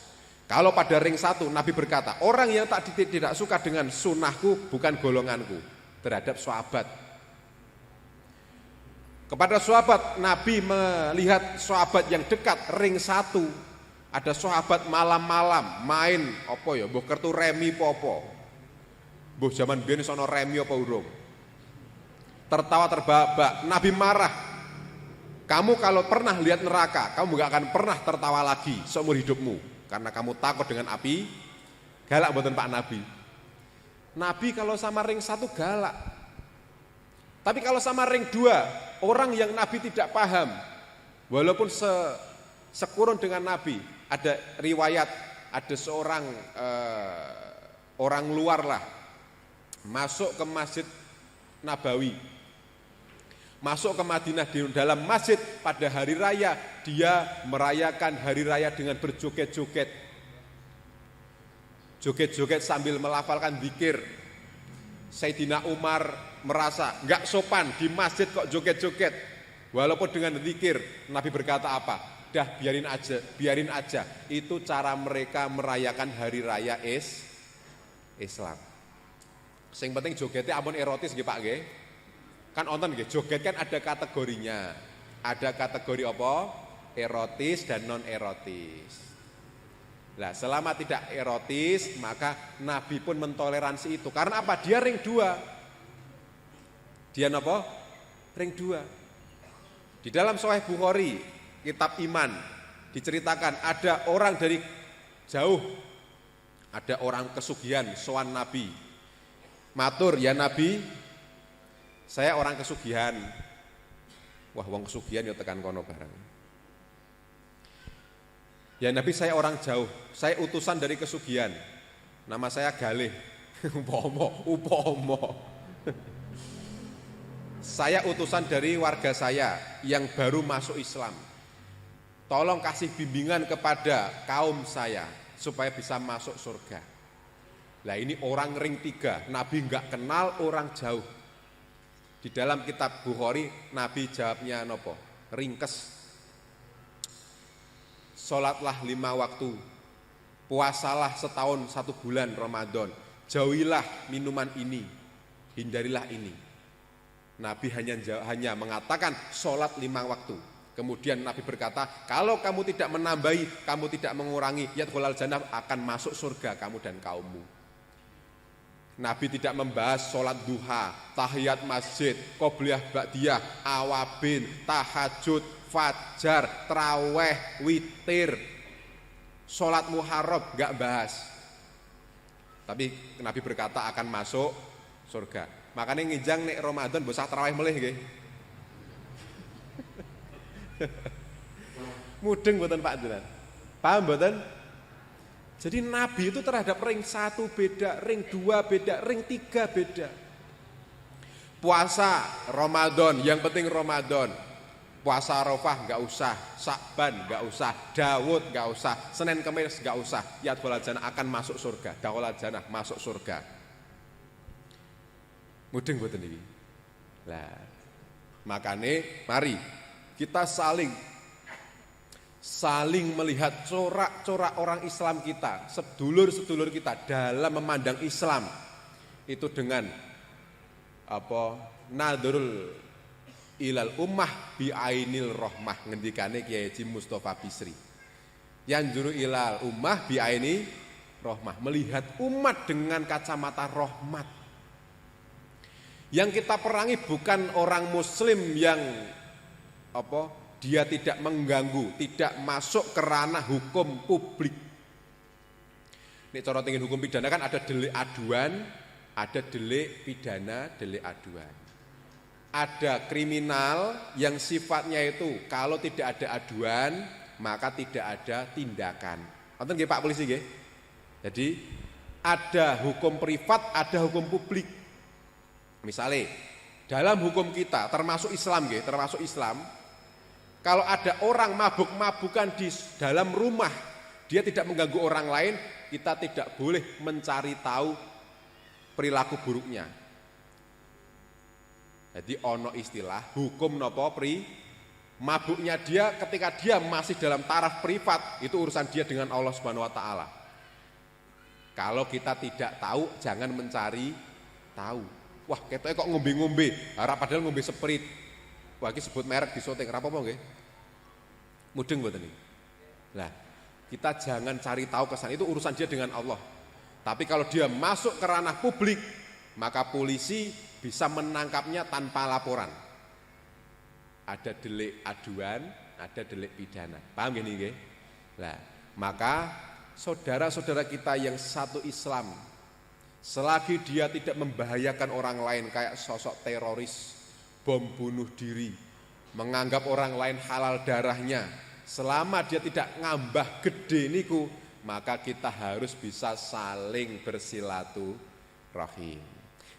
Kalau pada ring 1 Nabi berkata, orang yang tidak suka dengan sunahku bukan golonganku. Terhadap sahabat. Kepada sahabat, Nabi melihat sahabat yang dekat ring 1. Ada sahabat malam-malam main apa ya, mbuh kertu remi apa. Mbuh zaman biyen sono remi apa urung. Tertawa terbahak-bahak, Nabi marah. Kamu kalau pernah lihat neraka, kamu gak akan pernah tertawa lagi seumur hidupmu karena kamu takut dengan api. Galak mboten Pak Nabi? Nabi kalau sama ring 1 galak. Tapi kalau sama ring 2, orang yang Nabi tidak paham, walaupun sekurun dengan Nabi, ada riwayat, ada seorang orang luar lah, masuk ke Masjid Nabawi, masuk ke Madinah, di dalam masjid pada hari raya, dia merayakan hari raya dengan berjoget-joget. Joget-joget sambil melafalkan zikir. Sayyidina Umar merasa enggak sopan di masjid kok joget-joget. Walaupun dengan zikir, Nabi berkata apa? Dah biarin aja. Itu cara mereka merayakan hari raya Islam. Sing penting jogetnya ampun erotis nggih Pak nggih. Kan wonten nggih, joget kan ada kategorinya. Ada kategori apa? Erotis dan non erotis. Nah, selama tidak erotis, maka Nabi pun mentoleransi itu. Karena apa? Dia ring 2. Dia apa? Ring 2. Di dalam Sahih Bukhari, kitab iman, diceritakan ada orang dari jauh, ada orang kesugihan, sowan Nabi. Matur, ya Nabi, saya orang kesugihan. Wah, wong kesugihan ya tekan kono barang. Ya Nabi, saya orang jauh, saya utusan dari kesugihan. Nama saya Galih. Upomo. Saya utusan dari warga saya yang baru masuk Islam. Tolong kasih bimbingan kepada kaum saya supaya bisa masuk surga. Lah ini orang ring 3, Nabi enggak kenal orang jauh. Di dalam kitab Bukhari, Nabi jawabnya nopo? Ringkes. Sholatlah 5 waktu, puasalah setahun 1 bulan Ramadan, jauhilah minuman ini, hindarilah ini. Nabi hanya mengatakan sholat 5 waktu. Kemudian Nabi berkata, kalau kamu tidak menambahi, kamu tidak mengurangi, yadkhulul jannah, akan masuk surga kamu dan kaummu. Nabi tidak membahas sholat duha, tahiyat masjid, qobliyah ba'diyah, awabin, tahajud, fajar, traweh, witir, sholat muharram, gak bahas. Tapi Nabi berkata akan masuk surga. Makanya nginjang nek Ramadan bosah traweh melih nggih. Mudeng mboten Pak Jenengan? Paham mboten? Jadi Nabi itu terhadap ring 1 beda, ring 2 beda, ring 3 beda. Puasa Ramadan, yang penting Ramadan. Puasa Arafah enggak usah, Sya'ban enggak usah, Daud enggak usah, Senin Kamis enggak usah. Yadkhulul jannah, akan masuk surga. Dakhulul jannah, masuk surga. Mudeng mboten iki. Lah, makane mari kita saling melihat corak-corak orang Islam kita, sedulur-sedulur kita dalam memandang Islam itu dengan nadrul ilal ummah bi ainil rahmah, ngendikane Kiai Haji Mustofa Bisri. Yanzuru ilal ummah bi aini rahmah, melihat umat dengan kacamata rahmat. Yang kita perangi bukan orang muslim yang dia tidak mengganggu, tidak masuk ke ranah hukum publik. Ini cara tinggi hukum pidana kan ada delik aduan, ada delik pidana, delik aduan. Ada kriminal yang sifatnya itu kalau tidak ada aduan maka tidak ada tindakan. Nonton nggih Pak Polisi nggih. Jadi ada hukum privat, ada hukum publik. Misalnya dalam hukum kita termasuk Islam nggih, termasuk Islam, kalau ada orang mabuk-mabukan di dalam rumah, dia tidak mengganggu orang lain, kita tidak boleh mencari tahu perilaku buruknya. Jadi ono istilah hukum nopo mabuknya dia ketika dia masih dalam taraf privat, itu urusan dia dengan Allah Subhanahu wa taala. Kalau kita tidak tahu, jangan mencari tahu. Wah, ketoke kok ngombe-ngombe, padahal ngombe Sprite. Wah, iki sebut merek disoting, ora apa-apa nggih. Mudeng mboten iki. Lah, kita jangan cari tahu kesan, itu urusan dia dengan Allah. Tapi kalau dia masuk ke ranah publik, maka polisi bisa menangkapnya tanpa laporan. Ada delik aduan, ada delik pidana. Paham gini nggih? Lah, maka saudara-saudara kita yang satu Islam, selagi dia tidak membahayakan orang lain kayak sosok teroris, bom bunuh diri, menganggap orang lain halal darahnya, selama dia tidak ngambah gede niku, maka kita harus bisa saling bersilaturahim.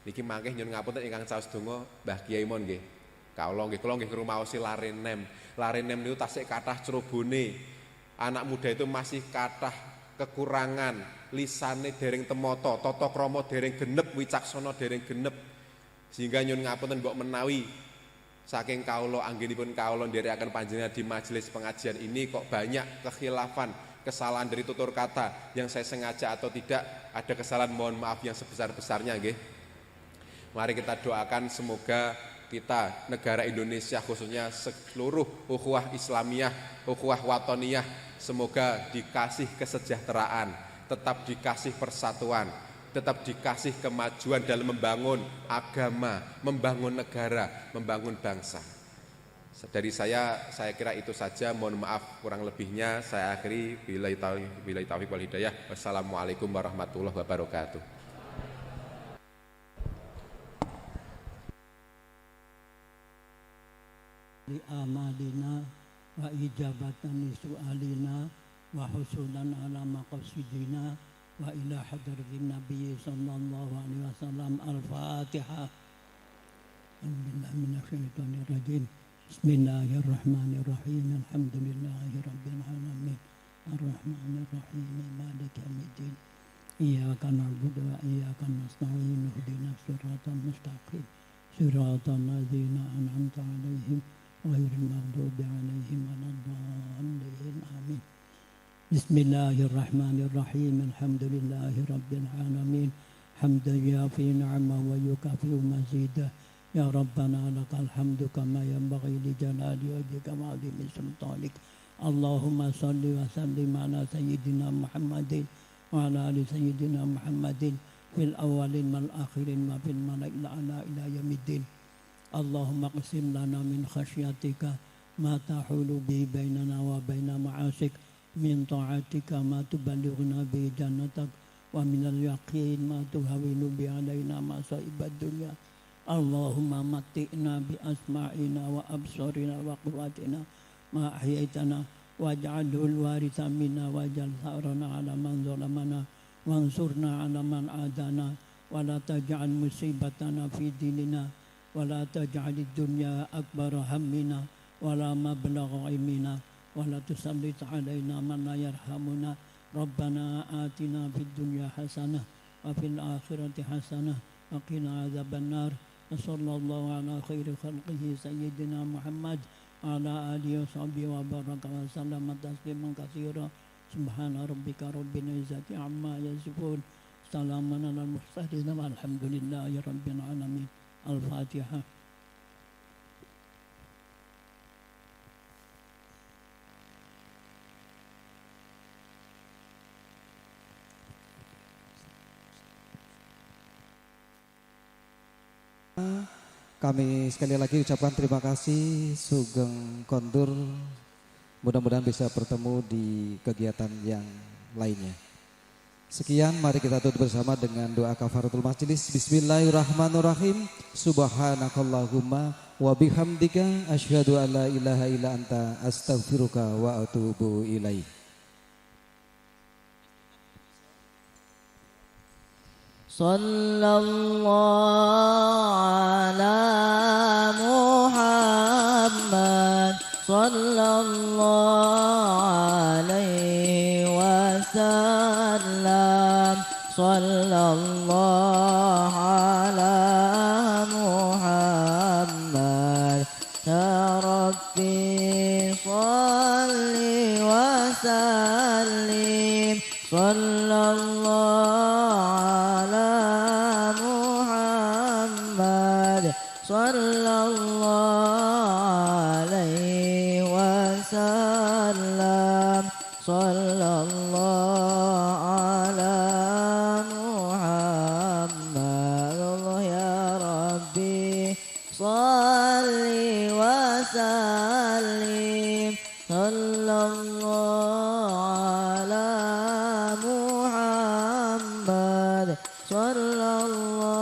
Niki mangke nyuwun ngapunten ingkang saos donga Mbah Kiai mon nggih. Kula nggih ngrumaosi larenem. Larenem niku tasik kathah crobone. Anak muda itu masih kathah kekurangan, lisane dereng temoto, tata krama dereng genep, wicaksana dereng genep. Sehingga nyuwun ngapunten mbok menawi saking kawula anggenipun kawula nderekaken panjenengan di majelis pengajian ini kok banyak kekhilafan, kesalahan dari tutur kata yang saya sengaja atau tidak ada kesalahan, mohon maaf yang sebesar-besarnya nggih. Mari kita doakan semoga kita negara Indonesia khususnya seluruh ukhuwah Islamiyah, ukhuwah watoniyah, semoga dikasih kesejahteraan, tetap dikasih persatuan, tetap dikasih kemajuan dalam membangun agama, membangun negara, membangun bangsa. Dari saya kira itu saja, mohon maaf kurang lebihnya saya akhiri. Billahi taufiq wal hidayah. Wassalamualaikum warahmatullahi wabarakatuh. Li amalina wa ijabatan li su'alina wa husulan ala maqasidina wa ila hadratin Nabi sallallahu alaihi wasallam. Al-Fatihah. Alhamdulillah minasyaitonir rajim. Bismillahirrahmanirrahim. Alhamdulillahi rabbil alamin. Ar-Rahmanir Rahim. Maliki yaumiddin. Iyyaka na'budu wa iyyaka nasta'in. Ihdinas siratal mustaqim. Siratal ladzina an'amta 'alaihim ghairil maghdubi 'alaihim waladdallin. Amin. Bismillahirrahmanirrahim. Alhamdulillahi rabbil alamin. Hamdan yafi ni'ma wa yukafi mazidah. يا ربنا لك الحمد كما ينبغي لجلال وجهك وعظيم سلطانك اللهم صل وسلم على سيدنا محمد وعلى آل سيدنا محمد في الأولين والآخرين وفي الملأ الأعلى إلى يوم الدين اللهم اقسم لنا من خشيتك ما تحول به بيننا وبين معاصيك من طاعتك ما تبلغنا به جنتك ومن اليقين ما تهون به علينا مصائب الدنيا اللهم متئنا بأسماعنا وأبصارنا وقواتنا ما أحييتنا واجعله الوارث منا واجعل ثأرنا على من ظلمنا وانصرنا على من عادانا ولا تجعل مصيبتنا في ديننا ولا تجعل الدنيا أكبر همنا ولا مبلغ علمنا ولا تسلط علينا من لا يرحمنا ربنا آتنا في الدنيا حسنة وفي الآخرة حسنة وقنا عذاب النار وصلى الله على خير خلقه سيدنا محمد وعلى آله وصحبه وبارك وسلم تسليما كثيرا سبحان ربك رب العزة عما يصفون سلام على المرسلين والحمد لله رب العالمين الفاتحة Kami sekali lagi ucapkan terima kasih Sugeng Kondur. Mudah-mudahan bisa bertemu di kegiatan yang lainnya. Sekian, mari kita tutup bersama dengan doa kafaratul majelis. Bismillahirrahmanirrahim. Subhanakallahumma wa bihamdika asyhadu an la ilaha illa anta astaghfiruka wa atubu ilaik. Sallallahu ala Muhammad sallallahu alaihi wasallam sallallahu ala Muhammad ya Rabbi salli wa sallim sallallahu sallallahu alaihi wasallam sallallahu ala Muhammad Allah ya Rabbi salli wa sallim sallallahu ala Muhammad sallallahu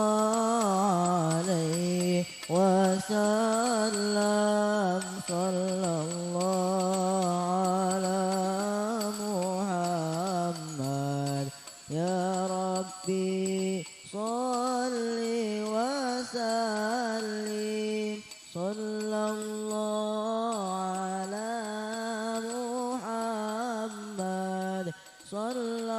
alaihi wasallam sallallahu ala Muhammad ya Rabbi salli wa sallim sallallahu ala Muhammad sallallahu